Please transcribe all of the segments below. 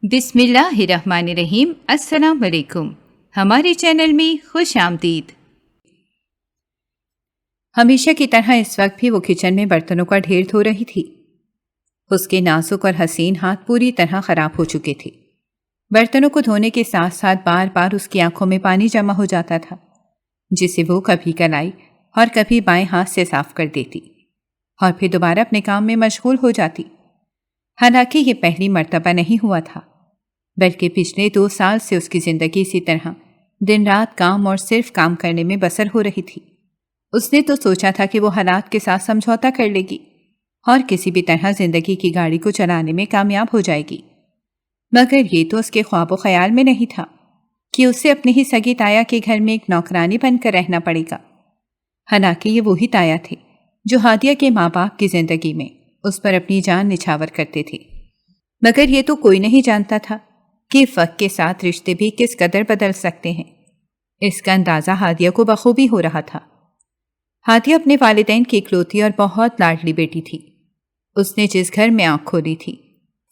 بسم اللہ الرحمن الرحیم۔ السلام علیکم، ہمارے چینل میں خوش آمدید۔ ہمیشہ کی طرح اس وقت بھی وہ کچن میں برتنوں کا ڈھیر دھو رہی تھی۔ اس کے نازک اور حسین ہاتھ پوری طرح خراب ہو چکے تھے۔ برتنوں کو دھونے کے ساتھ ساتھ بار بار اس کی آنکھوں میں پانی جمع ہو جاتا تھا، جسے وہ کبھی کلائی اور کبھی بائیں ہاتھ سے صاف کر دیتی اور پھر دوبارہ اپنے کام میں مشغول ہو جاتی۔ حالانکہ یہ پہلی مرتبہ نہیں ہوا تھا، بلکہ پچھلے 2 سال سے اس کی زندگی اسی طرح دن رات کام اور صرف کام کرنے میں بسر ہو رہی تھی۔ اس نے تو سوچا تھا کہ وہ حالات کے ساتھ سمجھوتا کر لے گی اور کسی بھی طرح زندگی کی گاڑی کو چلانے میں کامیاب ہو جائے گی، مگر یہ تو اس کے خواب و خیال میں نہیں تھا کہ اسے اپنی ہی سگی تایا کے گھر میں ایک نوکرانی بن کر رہنا پڑے گا۔ حالانکہ یہ وہی تایا تھے جو ہادیہ کے ماں باپ کی زندگی میں اس پر اپنی جان نچھاور کرتے تھے، مگر یہ تو کوئی نہیں جانتا تھا کہ وقت کے ساتھ رشتے بھی کس قدر بدل سکتے ہیں۔ اس کا اندازہ ہادیہ کو بخوبی ہو رہا تھا۔ ہادیہ اپنے والدین کی اکلوتی اور بہت لاڈلی بیٹی تھی۔ اس نے جس گھر میں آنکھ کھولی تھی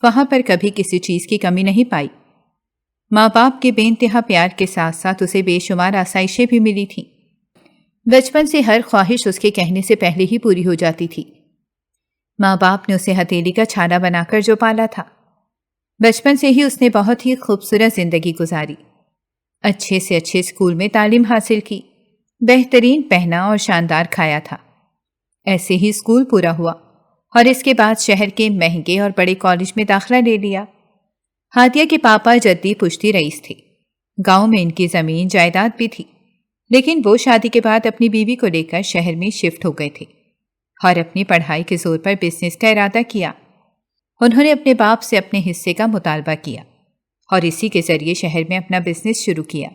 وہاں پر کبھی کسی چیز کی کمی نہیں پائی۔ ماں باپ کے بے انتہا پیار کے ساتھ ساتھ اسے بے شمار آسائشیں بھی ملی تھیں۔ بچپن سے ہر خواہش اس کے کہنے سے پہلے ہی پوری ہو جاتی تھی۔ ماں باپ نے اسے ہتھیلی کا چھالا بنا کر جو پالا تھا، بچپن سے ہی اس نے بہت ہی خوبصورت زندگی گزاری۔ اچھے سے اچھے اسکول میں تعلیم حاصل کی، بہترین پہنا اور شاندار کھایا تھا۔ ایسے ہی اسکول پورا ہوا اور اس کے بعد شہر کے مہنگے اور بڑے کالج میں داخلہ لے لیا۔ ہادیہ کے پاپا جدی پشتی رئیس تھے۔ گاؤں میں ان کی زمین جائیداد بھی تھی، لیکن وہ شادی کے بعد اپنی بیوی کو لے کر شہر میں شفٹ ہو گئے تھے اور اپنی پڑھائی کے زور پر بزنس کا ارادہ کیا۔ انہوں نے اپنے باپ سے اپنے حصے کا مطالبہ کیا اور اسی کے ذریعے شہر میں اپنا بزنس شروع کیا،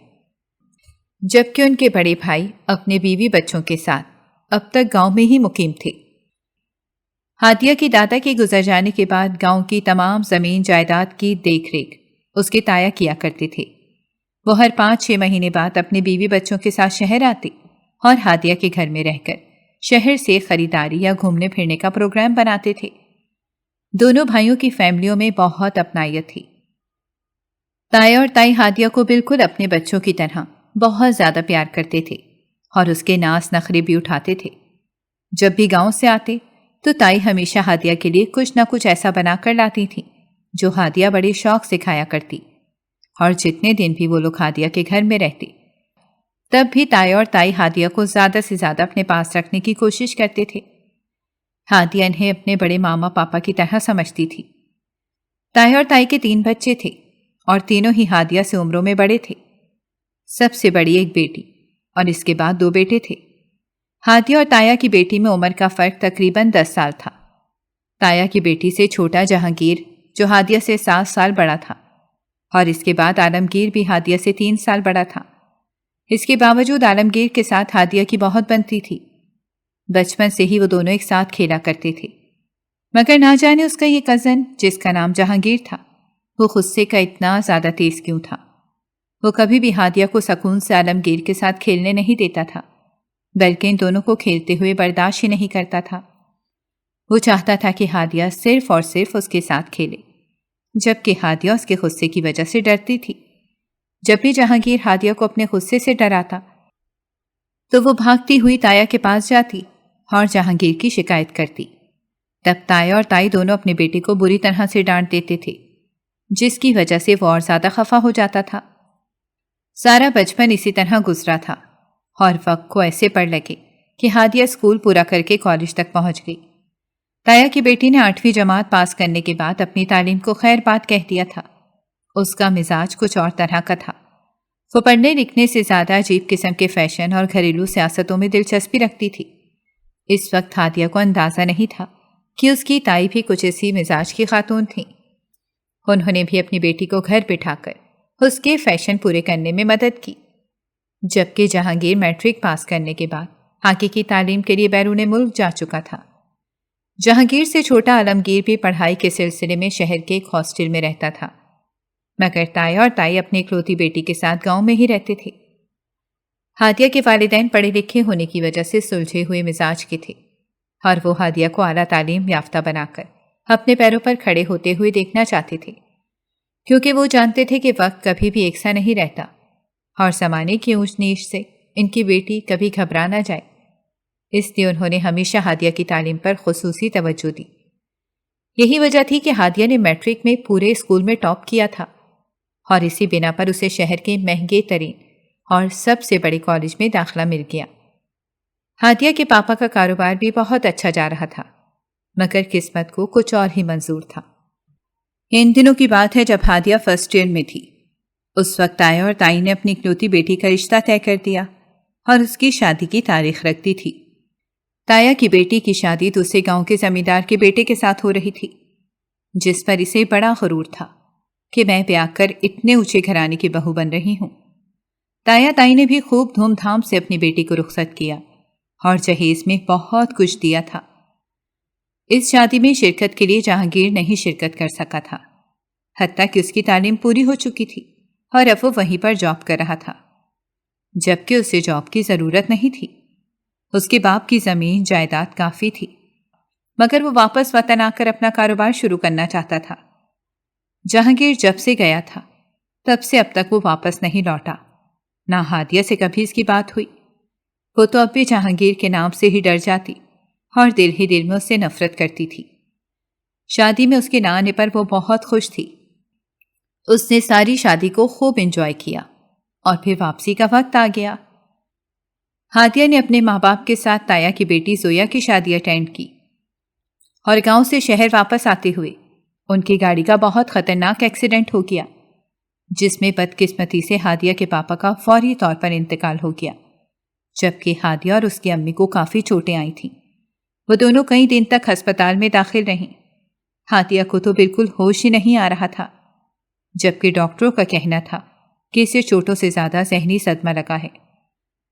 جبکہ ان کے بڑے بھائی اپنے بیوی بچوں کے ساتھ اب تک گاؤں میں ہی مقیم تھے۔ ہادیہ کی دادا کے گزر جانے کے بعد گاؤں کی تمام زمین جائیداد کی دیکھ ریکھ اس کے تایا کیا کرتے تھے۔ وہ ہر 5-6 مہینے بعد اپنے بیوی بچوں کے ساتھ شہر آتے اور ہادیہ کے گھر میں رہ کر شہر سے خریداری یا گھومنے پھرنے کا پروگرام بناتے تھے۔ دونوں بھائیوں کی فیملیوں میں بہت اپنائیت تھی۔ تایا اور تائی ہادیہ کو بالکل اپنے بچوں کی طرح بہت زیادہ پیار کرتے تھے اور اس کے ناز نخرے بھی اٹھاتے تھے۔ جب بھی گاؤں سے آتے تو تائی ہمیشہ ہادیہ کے لیے کچھ نہ کچھ ایسا بنا کر لاتی تھی جو ہادیہ بڑے شوق سے کھایا کرتی، اور جتنے دن بھی وہ لوگ ہادیہ کے گھر میں رہتے تب بھی تایا اور تائی ہادیہ کو زیادہ سے زیادہ اپنے پاس رکھنے کی کوشش کرتے تھے۔ ہادیہ انہیں اپنے بڑے ماما پاپا کی طرح سمجھتی تھی۔ تایا اور تائی کے 3 بچے تھے اور تینوں ہی ہادیہ سے عمروں میں بڑے تھے۔ سب سے بڑی ایک بیٹی اور اس کے بعد 2 بیٹے تھے۔ ہادیہ اور تایا کی بیٹی میں عمر کا فرق تقریباً 10 سال تھا۔ تایا کی بیٹی سے چھوٹا جہانگیر جو ہادیہ سے 7 سال بڑا تھا، اور اس کے بعد عالمگیر بھی ہادیہ سے 3 سال بڑا تھا۔ اس کے باوجود عالمگیر کے ساتھ ہادیہ کی بہت بنتی تھی۔ بچپن سے ہی وہ دونوں ایک ساتھ کھیلا کرتے تھے، مگر نہ جانے اس کا یہ کزن جس کا نام جہانگیر تھا، وہ غصے کا اتنا زیادہ تیز کیوں تھا۔ وہ کبھی بھی ہادیہ کو سکون سے عالمگیر کے ساتھ کھیلنے نہیں دیتا تھا، بلکہ ان دونوں کو کھیلتے ہوئے برداشت ہی نہیں کرتا تھا۔ وہ چاہتا تھا کہ ہادیہ صرف اور صرف اس کے ساتھ کھیلے، جبکہ ہادیہ اس کے غصے کی وجہ سے ڈرتی تھی۔ جب بھی جہانگیر ہادیہ کو اپنے غصے سے ڈراتا تو وہ بھاگتی ہوئی تایا کے پاس جاتی اور جہانگیر کی شکایت کرتی۔ تب تایا اور تائی دونوں اپنے بیٹے کو بری طرح سے ڈانٹ دیتے تھے، جس کی وجہ سے وہ اور زیادہ خفا ہو جاتا تھا۔ سارا بچپن اسی طرح گزرا تھا اور وقت کو ایسے پڑ لگے کہ ہادیہ اسکول پورا کر کے کالج تک پہنچ گئی۔ تایا کی بیٹی نے 8ویں جماعت پاس کرنے کے بعد اپنی تعلیم کو خیر بات کہہ دیا تھا۔ اس کا مزاج کچھ اور طرح کا تھا۔ وہ پڑھنے لکھنے سے زیادہ عجیب قسم کے فیشن اور گھریلو سیاستوں میں دلچسپی رکھتی تھی۔ اس وقت ہادیہ کو اندازہ نہیں تھا کہ اس کی تائی بھی کچھ اسی مزاج کی خاتون تھیں۔ انہوں نے بھی اپنی بیٹی کو گھر بٹھا کر اس کے فیشن پورے کرنے میں مدد کی۔ جبکہ جہانگیر میٹرک پاس کرنے کے بعد آگے کی تعلیم کے لیے بیرون ملک جا چکا تھا۔ جہانگیر سے چھوٹا عالمگیر بھی پڑھائی کے سلسلے میں شہر کے ایک ہاسٹل میں رہتا تھا، مگر تایا اور تائی اپنی اکلوتی بیٹی کے ساتھ گاؤں میں ہی رہتے تھے۔ ہادیہ کے والدین پڑھے لکھے ہونے کی وجہ سے سلجھے ہوئے مزاج کے تھے اور وہ ہادیہ کو اعلیٰ تعلیم یافتہ بنا کر اپنے پیروں پر کھڑے ہوتے ہوئے دیکھنا چاہتے تھے، کیونکہ وہ جانتے تھے کہ وقت کبھی بھی ایک سا نہیں رہتا اور زمانے کی اونچ نیچ سے ان کی بیٹی کبھی گھبرا نہ جائے۔ اس لیے انہوں نے ہمیشہ ہادیہ کی تعلیم پر خصوصی توجہ دی۔ یہی وجہ تھی کہ ہادیہ نے میٹرک میں پورے اسکول میں ٹاپ کیا تھا اور اسی بنا پر اسے شہر کے مہنگے ترین اور سب سے بڑے کالج میں داخلہ مل گیا۔ ہادیہ کے پاپا کا کاروبار بھی بہت اچھا جا رہا تھا، مگر قسمت کو کچھ اور ہی منظور تھا۔ ان دنوں کی بات ہے جب ہادیہ فرسٹ ایئر میں تھی۔ اس وقت تایا اور تائی نے اپنی اکلوتی بیٹی کا رشتہ طے کر دیا اور اس کی شادی کی تاریخ رکھ دی تھی۔ تایا کی بیٹی کی شادی دوسرے گاؤں کے زمیندار کے بیٹے کے ساتھ ہو رہی تھی، جس پر اسے بڑا غرور تھا کہ میں بیاہ کر اتنے اونچے گھرانے کی بہو بن رہی ہوں۔ تایا تائی نے بھی خوب دھوم دھام سے اپنی بیٹی کو رخصت کیا اور جہیز میں بہت کچھ دیا تھا۔ اس شادی میں شرکت کے لیے جہانگیر نہیں شرکت کر سکا تھا، حتیٰ کہ اس کی تعلیم پوری ہو چکی تھی اور اب وہ وہیں پر جاب کر رہا تھا، جبکہ اسے جاب کی ضرورت نہیں تھی۔ اس کے باپ کی زمین جائیداد کافی تھی، مگر وہ واپس وطن آ کر اپنا کاروبار شروع کرنا چاہتا تھا۔ جہانگیر جب سے گیا تھا تب سے اب تک وہ واپس نہیں لوٹا، نہ ہادیہ سے کبھی اس کی بات ہوئی۔ وہ تو اب بھی جہانگیر کے نام سے ہی ڈر جاتی اور دل ہی دل میں اس سے نفرت کرتی تھی۔ شادی میں اس کے نہ آنے پر وہ بہت خوش تھی۔ اس نے ساری شادی کو خوب انجوائے کیا اور پھر واپسی کا وقت آ گیا۔ ہادیہ نے اپنے ماں باپ کے ساتھ تایا کی بیٹی زویا کی شادی اٹینڈ کی اور گاؤں سے شہر واپس آتے ہوئے ان کی گاڑی کا بہت خطرناک ایکسیڈنٹ ہو گیا، جس میں بدقسمتی سے ہادیہ کے پاپا کا فوری طور پر انتقال ہو گیا، جبکہ ہادیہ اور اس کی امی کو کافی چوٹیں آئی تھیں۔ وہ دونوں کئی دن تک ہسپتال میں داخل رہیں۔ ہادیہ کو تو بالکل ہوش ہی نہیں آ رہا تھا، جبکہ ڈاکٹروں کا کہنا تھا کہ اسے چوٹوں سے زیادہ ذہنی صدمہ لگا ہے،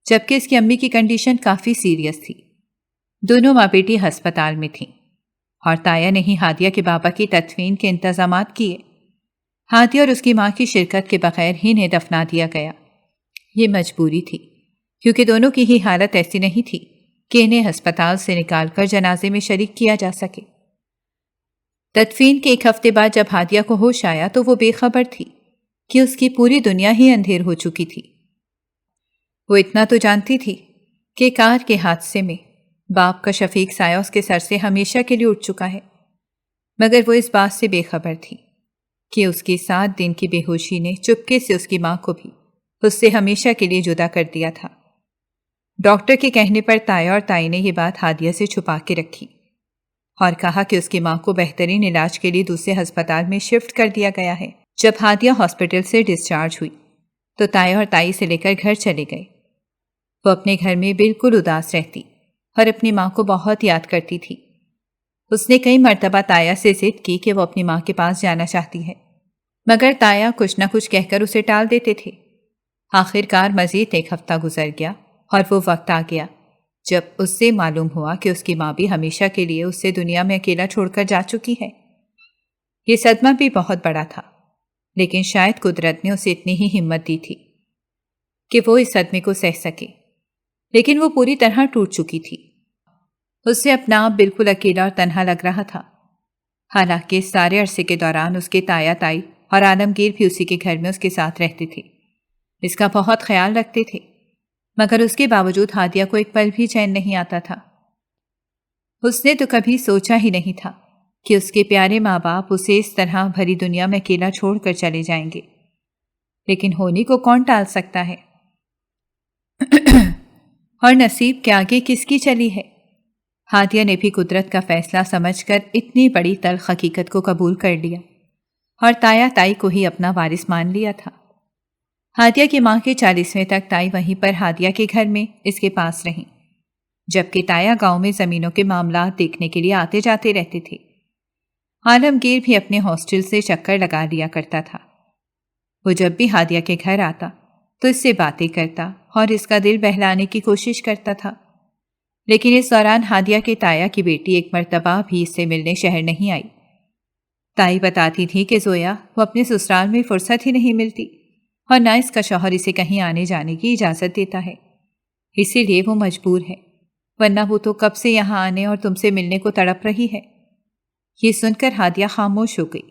جبکہ اس کی امی کی کنڈیشن کافی سیریس تھی۔ دونوں ماں بیٹی ہسپتال میں تھیں اور تایا نے ہی ہادیہ کے بابا کی تدفین کے انتظامات کیے۔ ہادیہ اور اس کی ماں کی شرکت کے بغیر ہی انہیں دفنا دیا گیا۔ یہ مجبوری تھی، کیونکہ دونوں کی ہی حالت ایسی نہیں تھی کہ انہیں ہسپتال سے نکال کر جنازے میں شریک کیا جا سکے۔ تدفین کے ایک ہفتے بعد جب ہادیہ کو ہوش آیا تو وہ بے خبر تھی کہ اس کی پوری دنیا ہی اندھیر ہو چکی تھی۔ وہ اتنا تو جانتی تھی کہ کار کے حادثے میں باپ کا شفیق سایہ اس کے سر سے ہمیشہ کے لیے اٹھ چکا ہے، مگر وہ اس بات سے بے خبر تھی کہ اس کی 7 دن کی بے ہوشی نے چپکے سے اس کی ماں کو بھی اس سے ہمیشہ کے لیے جدا کر دیا تھا۔ ڈاکٹر کے کہنے پر تایا اور تائی نے یہ بات ہادیہ سے چھپا کے رکھی اور کہا کہ اس کی ماں کو بہترین علاج کے لیے دوسرے ہسپتال میں شفٹ کر دیا گیا ہے۔ جب ہادیہ ہاسپٹل سے ڈسچارج ہوئی تو تایا اور تائی سے لے کر گھر چلے گئے۔ وہ اپنے گھر میں بالکل اداس رہتی اور اپنی ماں کو بہت یاد کرتی تھی۔ اس نے کئی مرتبہ تایا سے ضد کی کہ وہ اپنی ماں کے پاس جانا چاہتی ہے، مگر تایا کچھ نہ کچھ کہہ کر اسے ٹال دیتے تھے۔ آخر کار مزید 1 ہفتہ گزر گیا اور وہ وقت آ گیا جب اس سے معلوم ہوا کہ اس کی ماں بھی ہمیشہ کے لیے اس سے دنیا میں اکیلا چھوڑ کر جا چکی ہے۔ یہ صدمہ بھی بہت بڑا تھا، لیکن شاید قدرت نے اسے اتنی ہی ہمت دی تھی کہ وہ اس صدمے کو سہ سکے، لیکن وہ پوری طرح ٹوٹ چکی تھی۔ اسے اپنا آپ بالکل اکیلا اور تنہا لگ رہا تھا، حالانکہ اس سارے عرصے کے دوران اس کے تایا تائی اور عالمگیر بھی اسی کے گھر میں اس کے ساتھ رہتے تھے، اس کا بہت خیال رکھتے تھے، مگر اس کے باوجود ہادیہ کو ایک پل بھی چین نہیں آتا تھا۔ اس نے تو کبھی سوچا ہی نہیں تھا کہ اس کے پیارے ماں باپ اسے اس طرح بھری دنیا میں اکیلا چھوڑ کر چلے جائیں گے، لیکن ہونے کو کون ٹال سکتا ہے؟ اور نصیب کے آگے کس کی چلی ہے؟ ہادیہ نے بھی قدرت کا فیصلہ سمجھ کر اتنی بڑی تلخ حقیقت کو قبول کر لیا اور تایا تائی کو ہی اپنا وارث مان لیا تھا۔ ہادیہ کی ماں کے 40ویں تک تائی وہیں پر ہادیہ کے گھر میں اس کے پاس رہیں، جبکہ تایا گاؤں میں زمینوں کے معاملات دیکھنے کے لیے آتے جاتے رہتے تھے۔ عالمگیر بھی اپنے ہاسٹل سے چکر لگا لیا کرتا تھا۔ وہ جب بھی ہادیہ کے گھر آتا تو اس سے باتیں کرتا اور اس کا دل بہلانے کی کوشش کرتا تھا، لیکن اس دوران ہادیہ کے تایا کی بیٹی ایک مرتبہ بھی اس سے ملنے شہر نہیں آئی۔ تائی بتاتی تھی کہ زویا وہ اپنے سسرال میں فرصت ہی نہیں ملتی اور نہ اس کا شوہر اسے کہیں آنے جانے کی اجازت دیتا ہے، اسی لیے وہ مجبور ہے، ورنہ وہ تو کب سے یہاں آنے اور تم سے ملنے کو تڑپ رہی ہے۔ یہ سن کر ہادیہ خاموش ہو گئی۔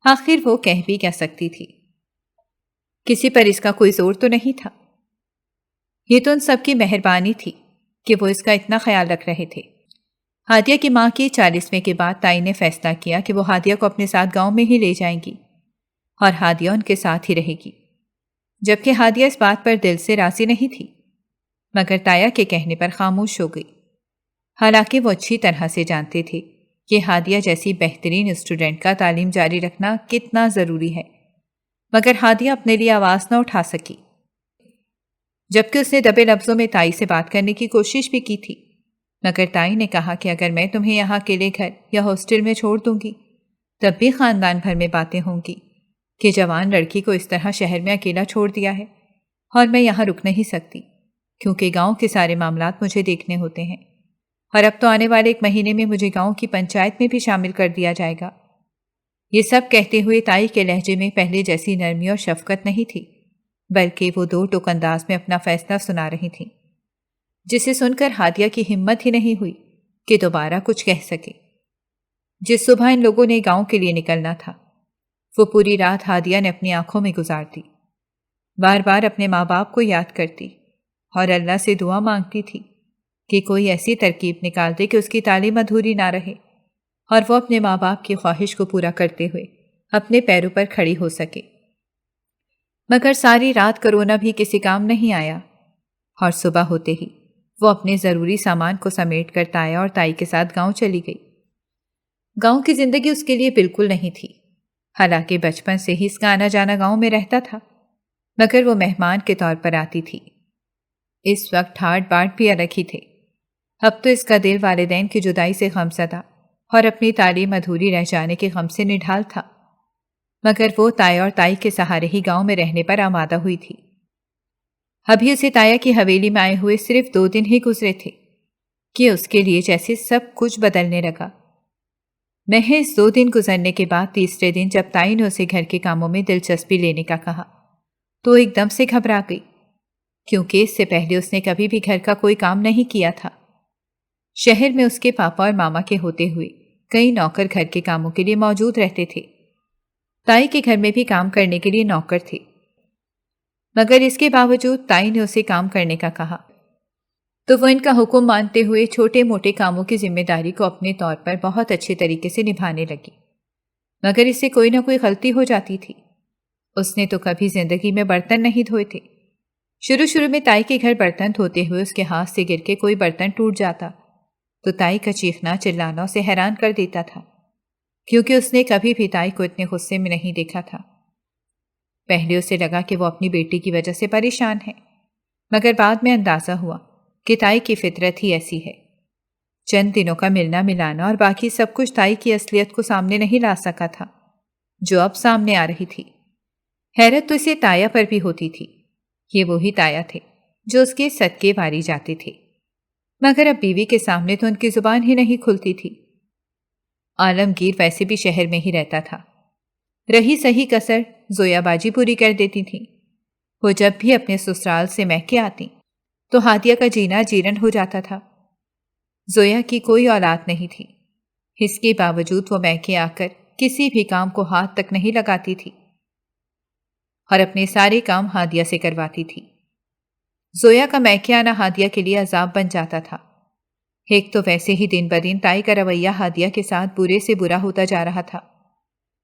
آخر وہ کہہ بھی کیا سکتی تھی؟ کسی پر اس کا کوئی زور تو نہیں تھا۔ یہ تو ان سب کی مہربانی تھی کہ وہ اس کا اتنا خیال رکھ رہے تھے۔ ہادیہ کی ماں کی 40ویں کے بعد تائی نے فیصلہ کیا کہ وہ ہادیہ کو اپنے ساتھ گاؤں میں ہی لے جائیں گی اور ہادیہ ان کے ساتھ ہی رہے گی، جبکہ ہادیہ اس بات پر دل سے راضی نہیں تھی، مگر تایا کے کہنے پر خاموش ہو گئی۔ حالانکہ وہ اچھی طرح سے جانتے تھے کہ ہادیہ جیسی بہترین اسٹوڈنٹ کا تعلیم جاری رکھنا کتنا ضروری ہے، مگر ہادیہ اپنے لیے آواز نہ اٹھا سکی، جبکہ اس نے دبے لفظوں میں تائی سے بات کرنے کی کوشش بھی کی تھی۔ مگر تائی نے کہا کہ اگر میں تمہیں یہاں اکیلے گھر یا ہاسٹل میں چھوڑ دوں گی تب بھی خاندان بھر میں باتیں ہوں گی کہ جوان لڑکی کو اس طرح شہر میں اکیلا چھوڑ دیا ہے، اور میں یہاں رک نہیں سکتی کیونکہ گاؤں کے سارے معاملات مجھے دیکھنے ہوتے ہیں، اور اب تو آنے والے 1 مہینے میں مجھے گاؤں کی پنچایت میں بھی شامل کر دیا جائے گا۔ یہ سب کہتے ہوئے تائی کے لہجے میں پہلے جیسی نرمی اور شفقت نہیں تھی، بلکہ وہ 2 ٹوک انداز میں اپنا فیصلہ سنا رہی تھیں، جسے سن کر ہادیہ کی ہمت ہی نہیں ہوئی کہ دوبارہ کچھ کہہ سکے۔ جس صبح ان لوگوں نے گاؤں کے لیے نکلنا تھا، وہ پوری رات ہادیہ نے اپنی آنکھوں میں گزار دی، بار بار اپنے ماں باپ کو یاد کرتی اور اللہ سے دعا مانگتی تھی کہ کوئی ایسی ترکیب نکال دے کہ اس کی تعلیم ادھوری نہ رہے اور وہ اپنے ماں باپ کی خواہش کو پورا کرتے ہوئے اپنے پیروں پر کھڑی ہو سکے۔ مگر ساری رات کرونا بھی کسی کام نہیں آیا، اور صبح ہوتے ہی وہ اپنے ضروری سامان کو سمیٹ کر تایا اور تائی کے ساتھ گاؤں چلی گئی۔ گاؤں کی زندگی اس کے لیے بالکل نہیں تھی، حالانکہ بچپن سے ہی اس کا آنا جانا گاؤں میں رہتا تھا، مگر وہ مہمان کے طور پر آتی تھی۔ اس وقت ٹھاٹ باٹ بھی الگ ہی تھے۔ اب تو اس کا دل والدین کی جدائی سے غمزدہ اور اپنی تعلیم ادھوری رہ جانے کے غم سے نڈھال تھا، مگر وہ تایا اور تائی کے سہارے ہی گاؤں میں رہنے پر آمادہ ہوئی تھی۔ ابھی اسے تایا کی حویلی میں آئے ہوئے صرف 2 دن ہی گزرے تھے کہ اس کے لیے جیسے سب کچھ بدلنے لگا۔ محض 2 دن گزرنے کے بعد تیسرے دن جب تائی نے اسے گھر کے کاموں میں دلچسپی لینے کا کہا تو ایک دم سے گھبرا گئی، کیونکہ اس سے پہلے اس نے کبھی بھی گھر کا کوئی کام نہیں کیا تھا۔ شہر میں اس کے پاپا اور ماما کے ہوتے ہوئے کئی نوکر گھر کے کاموں کے لیے موجود رہتے تھے۔ تائی کے گھر میں بھی کام کرنے کے لیے نوکر تھے، مگر اس کے باوجود تائی نے اسے کام کرنے کا کہا تو وہ ان کا حکم مانتے ہوئے چھوٹے موٹے کاموں کی ذمہ داری کو اپنے طور پر بہت اچھے طریقے سے نبھانے لگی، مگر اس سے کوئی نہ کوئی غلطی ہو جاتی تھی۔ اس نے تو کبھی زندگی میں برتن نہیں دھوئے تھے۔ شروع میں تائی کے گھر برتن دھوتے ہوئے اس کے ہاتھ سے گر کے کوئی برتن ٹوٹ جاتا تو تائی کا چیخنا چلانا اسے حیران کر دیتا تھا، کیونکہ اس نے کبھی بھی تائی کو اتنے غصے میں نہیں دیکھا تھا۔ پہلے اسے لگا کہ وہ اپنی بیٹی کی وجہ سے پریشان ہے، مگر بعد میں اندازہ ہوا کہ تائی کی فطرت ہی ایسی ہے۔ چند دنوں کا ملنا ملانا اور باقی سب کچھ تائی کی اصلیت کو سامنے نہیں لا سکا تھا، جو اب سامنے آ رہی تھی۔ حیرت تو اسے تایا پر بھی ہوتی تھی، یہ وہی تایا تھے جو اس کے صدقے واری جاتے تھے، مگر اب بیوی کے سامنے تو ان کی زبان ہی نہیں کھلتی تھی۔ عالمگیر ویسے بھی شہر میں ہی رہتا تھا، رہی صحیح کسر زویا باجی پوری کر دیتی تھی۔ وہ جب بھی اپنے سسرال سے میکے آتی تو ہادیہ کا جینا جیرن ہو جاتا تھا۔ زویا کی کوئی اولاد نہیں تھی، اس کے باوجود وہ میکے آ کر کسی بھی کام کو ہاتھ تک نہیں لگاتی تھی اور اپنے سارے کام ہادیہ سے کرواتی تھی۔ زویا کا میکے آنا ہادیہ کے لیے عذاب بن جاتا تھا۔ ایک تو ویسے ہی دن بدن تائی کا رویہ ہادیہ کے ساتھ برے سے برا ہوتا جا رہا تھا،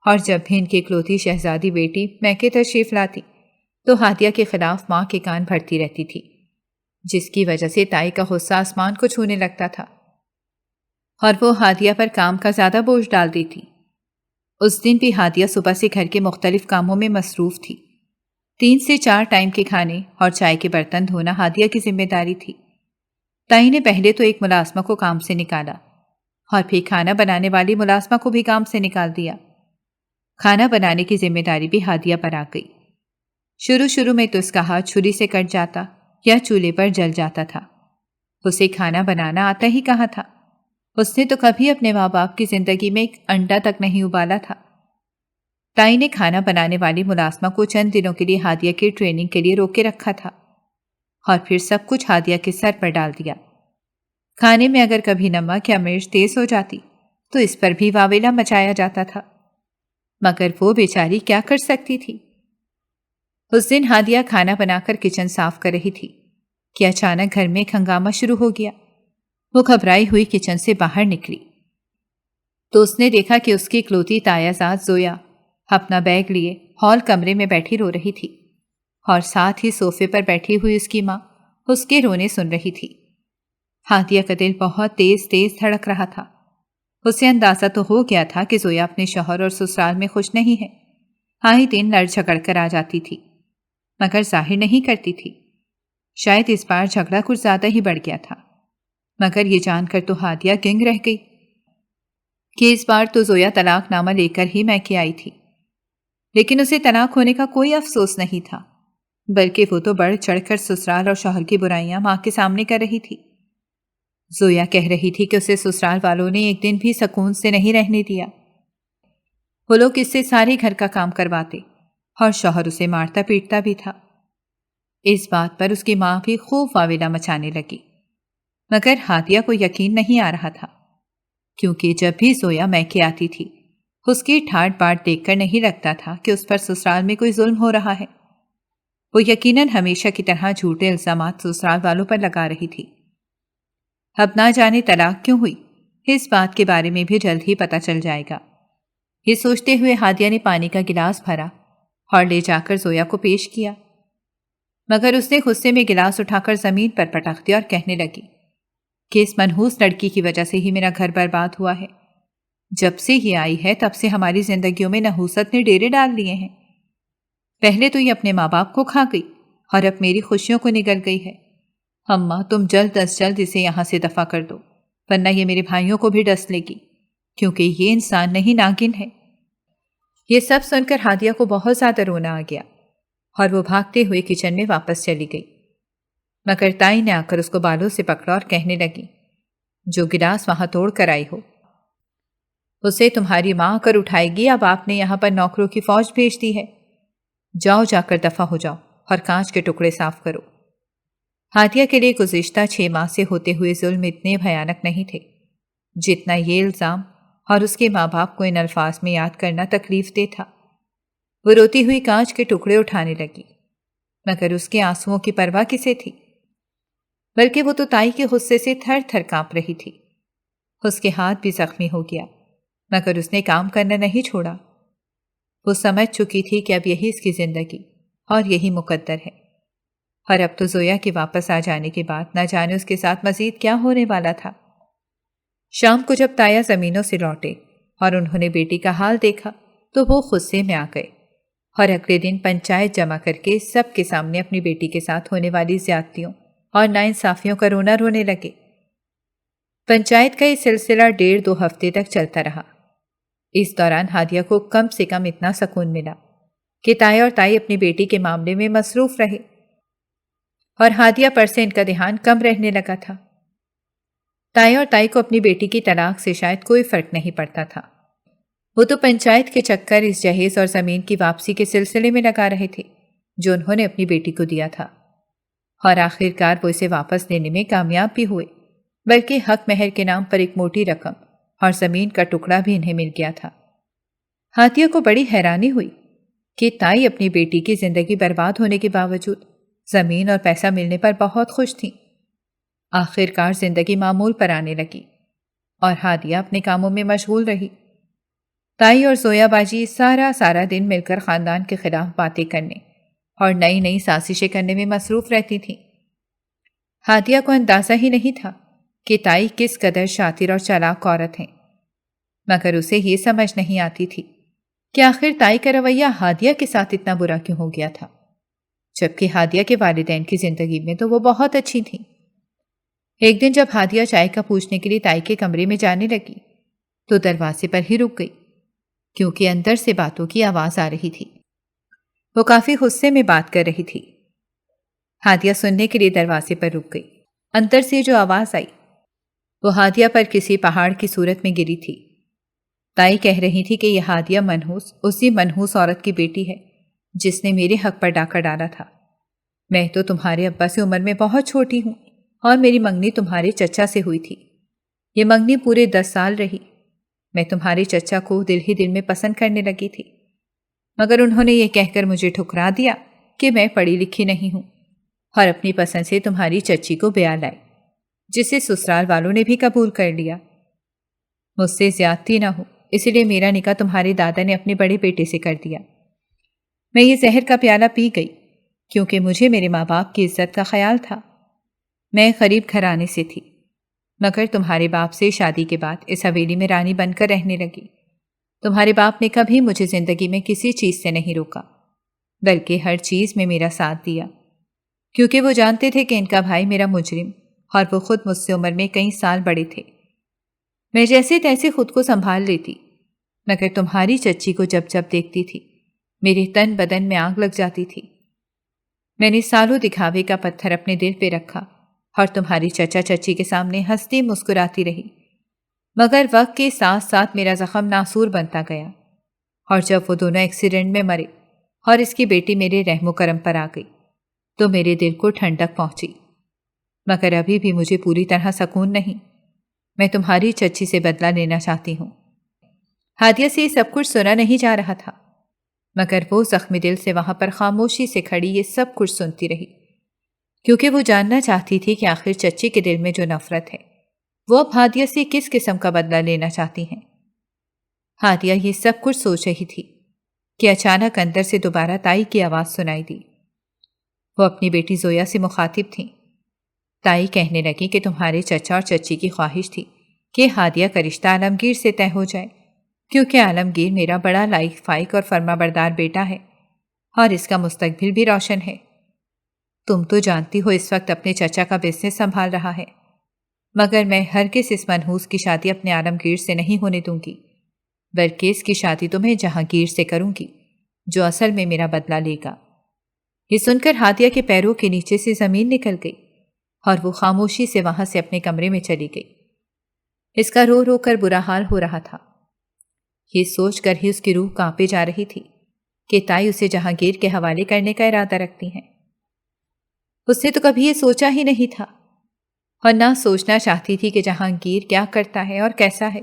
اور جب بھی ان کی اکلوتی شہزادی بیٹی میکے تشریف لاتی تو ہادیہ کے خلاف ماں کے کان بھرتی رہتی تھی، جس کی وجہ سے تائی کا غصہ آسمان کو چھونے لگتا تھا اور وہ ہادیہ پر کام کا زیادہ بوجھ ڈال دی تھی۔ اس دن بھی ہادیہ صبح سے گھر کے مختلف کاموں میں مصروف تھی۔ 3 سے 4 ٹائم کے کھانے اور چائے کے برتن دھونا ہادیہ کی ذمہ داری تھی۔ تائی نے پہلے تو ایک ملازمہ کو کام سے نکالا اور پھر کھانا بنانے والی ملازمہ کو بھی کام سے نکال دیا۔ کھانا بنانے کی ذمہ داری بھی ہادیہ پر آ گئی۔ شروع میں تو اس کا ہاتھ چھری سے کٹ جاتا یا چولہے پر جل جاتا تھا۔ اسے کھانا بنانا آتا ہی کہاں تھا، اس نے تو کبھی اپنے ماں باپ کی زندگی میں ایک انڈا تک نہیں ابالا تھا۔ تائی نے کھانا بنانے والی ملازمہ کو چند دنوں کے لیے ہادیہ کی ٹریننگ کے لیے روکے رکھا تھا اور پھر سب کچھ ہادیہ کے سر پر ڈال دیا۔ کھانے میں اگر کبھی نمک یا مرچ تیز ہو جاتی تو اس پر بھی واویلا مچایا جاتا تھا۔ مگر وہ بیچاری کیا کر سکتی تھی؟ اس دن ہادیہ کھانا بنا کر کچن صاف کر رہی تھی کہ اچانک گھر میں ایک ہنگامہ شروع ہو گیا۔ وہ گھبرائی ہوئی کچن سے باہر نکلی تو اس نے دیکھا کہ اس کی اکلوتی تایا زاد زویا اپنا بیگ لیے ہال کمرے میں بیٹھی رو رہی تھی، اور ساتھ ہی صوفے پر بیٹھی ہوئی اس کی ماں اس کے رونے سن رہی تھی۔ ہادیہ کا دل بہت تیز تیز دھڑک رہا تھا۔ اسے اندازہ تو ہو گیا تھا کہ زویا اپنے شوہر اور سسرال میں خوش نہیں ہے، آئے دن لڑ جھگڑ کر آ جاتی تھی، مگر ظاہر نہیں کرتی تھی۔ شاید اس بار جھگڑا کچھ زیادہ ہی بڑھ گیا تھا، مگر یہ جان کر تو ہادیہ گنگ رہ گئی کہ اس بار تو زویا طلاق نامہ لے کر ہی میکے آئی تھی۔ لیکن اسے طلاق ہونے کا کوئی افسوس نہیں تھا، بلکہ وہ تو بڑھ چڑھ کر سسرال اور شوہر کی برائیاں ماں کے سامنے کر رہی تھی۔ زویا کہہ رہی تھی کہ اسے سسرال والوں نے ایک دن بھی سکون سے نہیں رہنے دیا۔ وہ لوگ اس سے سارے گھر کا کام کرواتے اور شوہر اسے مارتا پیٹتا بھی تھا۔ اس بات پر اس کی ماں بھی خوب واویلا مچانے لگی، مگر ہادیہ کو یقین نہیں آ رہا تھا، کیونکہ جب بھی زویا میکے آتی تھی اس کی ٹھاٹ باٹ دیکھ کر نہیں لگتا تھا کہ اس پر سسرال میں کوئی ظلم ہو رہا ہے۔ وہ یقیناً ہمیشہ کی طرح جھوٹے الزامات سسرال والوں پر لگا رہی تھی۔ اب نہ جانے طلاق کیوں ہوئی، اس بات کے بارے میں بھی جلد ہی پتہ چل جائے گا۔ یہ سوچتے ہوئے ہادیہ نے پانی کا گلاس بھرا اور لے جا کر زویا کو پیش کیا، مگر اس نے غصے میں گلاس اٹھا کر زمین پر پٹک دیا اور کہنے لگی کہ اس منحوس لڑکی کی وجہ سے ہی میرا گھر برباد ہوا ہے۔ جب سے یہ آئی ہے تب سے ہماری زندگیوں میں نحوست نے ڈیرے ڈال لیے ہیں۔ پہلے تو یہ اپنے ماں باپ کو کھا گئی اور اب میری خوشیوں کو نگل گئی ہے۔ اماں تم جلد از جلد اسے یہاں سے دفع کر دو، ورنہ یہ میرے بھائیوں کو بھی ڈس لے گی، کیونکہ یہ انسان نہیں ناگن ہے۔ یہ سب سن کر ہادیہ کو بہت زیادہ رونا آ گیا اور وہ بھاگتے ہوئے کچن میں واپس چلی گئی، مگر تائی نے آ کر اس کو بالوں سے پکڑا اور کہنے لگی، جو گلاس وہاں توڑ کر آئی ہو اسے تمہاری ماں کر اٹھائے گی۔ اب آپ نے یہاں پر نوکروں کی فوج بھیج دی ہے، جاؤ جا کر دفع ہو جاؤ اور کانچ کے ٹکڑے صاف کرو۔ ہادیہ کے لیے گزشتہ 6 ماہ سے ہوتے ہوئے ظلم اتنے بھیانک نہیں تھے جتنا یہ الزام اور اس کے ماں باپ کو ان الفاظ میں یاد کرنا تکلیف دہ تھا۔ وہ روتی ہوئی کانچ کے ٹکڑے اٹھانے لگی، مگر اس کے آنسوؤں کی پرواہ کسے تھی؟ بلکہ وہ تو تائی کے غصے سے تھر تھر کانپ رہی تھی۔ اس کے ہاتھ بھی زخمی ہو گیا، مگر اس نے کام کرنا نہیں چھوڑا۔ وہ سمجھ چکی تھی کہ اب یہی اس کی زندگی اور یہی مقدر ہے، اور اب تو زویا کے واپس آ جانے کے بعد نہ جانے اس کے ساتھ مزید کیا ہونے والا تھا۔ شام کو جب تایا زمینوں سے لوٹے اور انہوں نے بیٹی کا حال دیکھا تو وہ غصے میں آ گئے اور اگلے دن پنچایت جمع کر کے سب کے سامنے اپنی بیٹی کے ساتھ ہونے والی زیادتیوں اور ناانصافیوں کا رونا رونے لگے۔ پنچایت کا یہ سلسلہ 1.5-2 ہفتے تک چلتا رہا۔ اس دوران ہادیہ کو کم سے کم اتنا سکون ملا کہ تایا اور تائی اپنی بیٹی کے معاملے میں مصروف رہے، اور ہادیہ پر سے ان کا دھیان کم رہنے لگا تھا۔ تایا اور تائی کو اپنی بیٹی کی طلاق سے شاید کوئی فرق نہیں پڑتا تھا۔ وہ تو پنچایت کے چکر اس جہیز اور زمین کی واپسی کے سلسلے میں لگا رہے تھے جو انہوں نے اپنی بیٹی کو دیا تھا، اور آخرکار وہ اسے واپس لینے میں کامیاب بھی ہوئے، بلکہ حق مہر کے نام پر ایک موٹی رقم اور زمین کا ٹکڑا بھی انہیں مل گیا تھا۔ ہادیہ کو بڑی حیرانی ہوئی کہ تائی اپنی بیٹی کی زندگی برباد ہونے کے باوجود زمین اور پیسہ ملنے پر بہت خوش تھیں۔ آخرکار زندگی معمول پر آنے لگی اور ہادیہ اپنے کاموں میں مشغول رہی۔ تائی اور زویا باجی سارا دن مل کر خاندان کے خلاف باتیں کرنے اور نئی نئی سازشیں کرنے میں مصروف رہتی تھیں۔ ہادیہ کو اندازہ ہی نہیں تھا کہ تائی کس قدر شاطر اور چالاک عورت ہیں، مگر اسے یہ سمجھ نہیں آتی تھی کہ آخر تائی کا رویہ ہادیہ کے ساتھ اتنا برا کیوں ہو گیا تھا، جبکہ ہادیہ کے والدین کی زندگی میں تو وہ بہت اچھی تھیں۔ ایک دن جب ہادیہ چائے کا پوچھنے کے لیے تائی کے کمرے میں جانے لگی تو دروازے پر ہی رک گئی، کیونکہ اندر سے باتوں کی آواز آ رہی تھی۔ وہ کافی غصے میں بات کر رہی تھی۔ ہادیہ سننے کے لیے دروازے پر رک گئی۔ اندر سے جو آواز آئی وہ ہادیہ پر کسی پہاڑ کی صورت میں گری تھی۔ تائی کہہ رہی تھی کہ یہ ہادیہ منحوس اسی منحوس عورت کی بیٹی ہے جس نے میرے حق پر ڈاکہ ڈالا تھا۔ میں تو تمہارے ابا سے عمر میں بہت چھوٹی ہوں اور میری منگنی تمہارے چچا سے ہوئی تھی۔ یہ منگنی پورے 10 سال رہی۔ میں تمہارے چچا کو دل ہی دل میں پسند کرنے لگی تھی، مگر انہوں نے یہ کہہ کر مجھے ٹھکرا دیا کہ میں پڑھی لکھی نہیں ہوں، اور اپنی پسند سے تمہاری چچی کو بیاہ لائی، جسے سسرال والوں نے بھی قبول کر لیا۔ مجھ سے زیادتی نہ ہو، اس لیے میرا نکاح تمہارے دادا نے اپنے بڑے بیٹے سے کر دیا۔ میں یہ زہر کا پیالہ پی گئی کیونکہ مجھے میرے ماں باپ کی عزت کا خیال تھا۔ میں غریب گھرانے سے تھی، مگر تمہارے باپ سے شادی کے بعد اس حویلی میں رانی بن کر رہنے لگی۔ تمہارے باپ نے کبھی مجھے زندگی میں کسی چیز سے نہیں روکا، بلکہ ہر چیز میں میرا ساتھ دیا، کیونکہ وہ جانتے تھے کہ ان کا بھائی میرا مجرم اور وہ خود مجھ سے عمر میں کئی سال بڑے تھے۔ میں جیسے تیسے خود کو سنبھال لیتی، مگر تمہاری چچی کو جب جب دیکھتی تھی میرے تن بدن میں آگ لگ جاتی تھی۔ میں نے سالوں دکھاوے کا پتھر اپنے دل پہ رکھا اور تمہاری چچا چچی کے سامنے ہنستی مسکراتی رہی، مگر وقت کے ساتھ ساتھ میرا زخم ناسور بنتا گیا، اور جب وہ دونوں ایکسیڈنٹ میں مرے اور اس کی بیٹی میرے رحم و کرم پر آ گئی تو میرے دل کو ٹھنڈک پہنچی، مگر ابھی بھی مجھے پوری طرح سکون نہیں۔ میں تمہاری چچی سے بدلہ لینا چاہتی ہوں۔ ہادیہ سے یہ سب کچھ سنا نہیں جا رہا تھا، مگر وہ زخمی دل سے وہاں پر خاموشی سے کھڑی یہ سب کچھ سنتی رہی، کیونکہ وہ جاننا چاہتی تھی کہ آخر چچی کے دل میں جو نفرت ہے وہ اب ہادیہ سے کس قسم کا بدلہ لینا چاہتی ہیں۔ ہادیہ یہ سب کچھ سوچ رہی تھی کہ اچانک اندر سے دوبارہ تائی کی آواز سنائی دی۔ وہ اپنی بیٹی زویا سے مخاطب تھیں۔ تائی کہنے لگی کہ تمہارے چچا اور چچی کی خواہش تھی کہ ہادیہ کا رشتہ عالمگیر سے طے ہو جائے، کیونکہ عالمگیر میرا بڑا لائق فائق اور فرما بردار بیٹا ہے اور اس کا مستقبل بھی روشن ہے۔ تم تو جانتی ہو اس وقت اپنے چچا کا بزنس سنبھال رہا ہے، مگر میں ہرگز اس منحوس کی شادی اپنے عالمگیر سے نہیں ہونے دوں گی، بلکہ اس کی شادی تو میں جہانگیر سے کروں گی، جو اصل میں میرا بدلہ لے گا۔ یہ سن کر ہادیہ کے پیروں کے نیچے سے زمین نکل گئی اور وہ خاموشی سے وہاں سے اپنے کمرے میں چلی گئی۔ اس کا رو رو کر برا حال ہو رہا تھا۔ یہ سوچ کر ہی اس کی روح کانپے جا رہی تھی کہ تائی اسے جہانگیر کے حوالے کرنے کا ارادہ رکھتی ہیں۔ اس نے تو کبھی یہ سوچا ہی نہیں تھا، اور نہ سوچنا چاہتی تھی کہ جہانگیر کیا کرتا ہے اور کیسا ہے،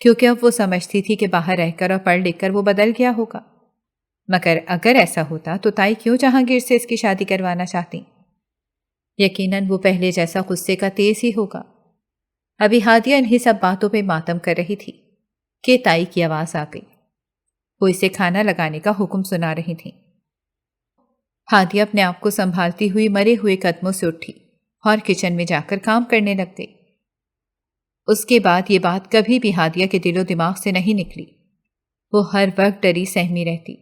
کیونکہ اب وہ سمجھتی تھی کہ باہر رہ کر اور پڑھ لکھ کر وہ بدل گیا ہوگا۔ مگر اگر ایسا ہوتا تو تائی کیوں جہانگیر سے اس کی شادی کروانا چاہتی؟ یقیناً وہ پہلے جیسا غصے کا تیز ہی ہوگا۔ ابھی ہادیہ انہی سب باتوں پہ ماتم کر رہی تھی کہ تائی کی آواز آ گئی۔ وہ اسے کھانا لگانے کا حکم سنا رہی تھیں۔ ہادیہ اپنے آپ کو سنبھالتی ہوئی مرے ہوئے قدموں سے اٹھی اور کچن میں جا کر کام کرنے لگ گئی۔ اس کے بعد یہ بات کبھی بھی ہادیہ کے دل و دماغ سے نہیں نکلی۔ وہ ہر وقت ڈری سہمی رہتی،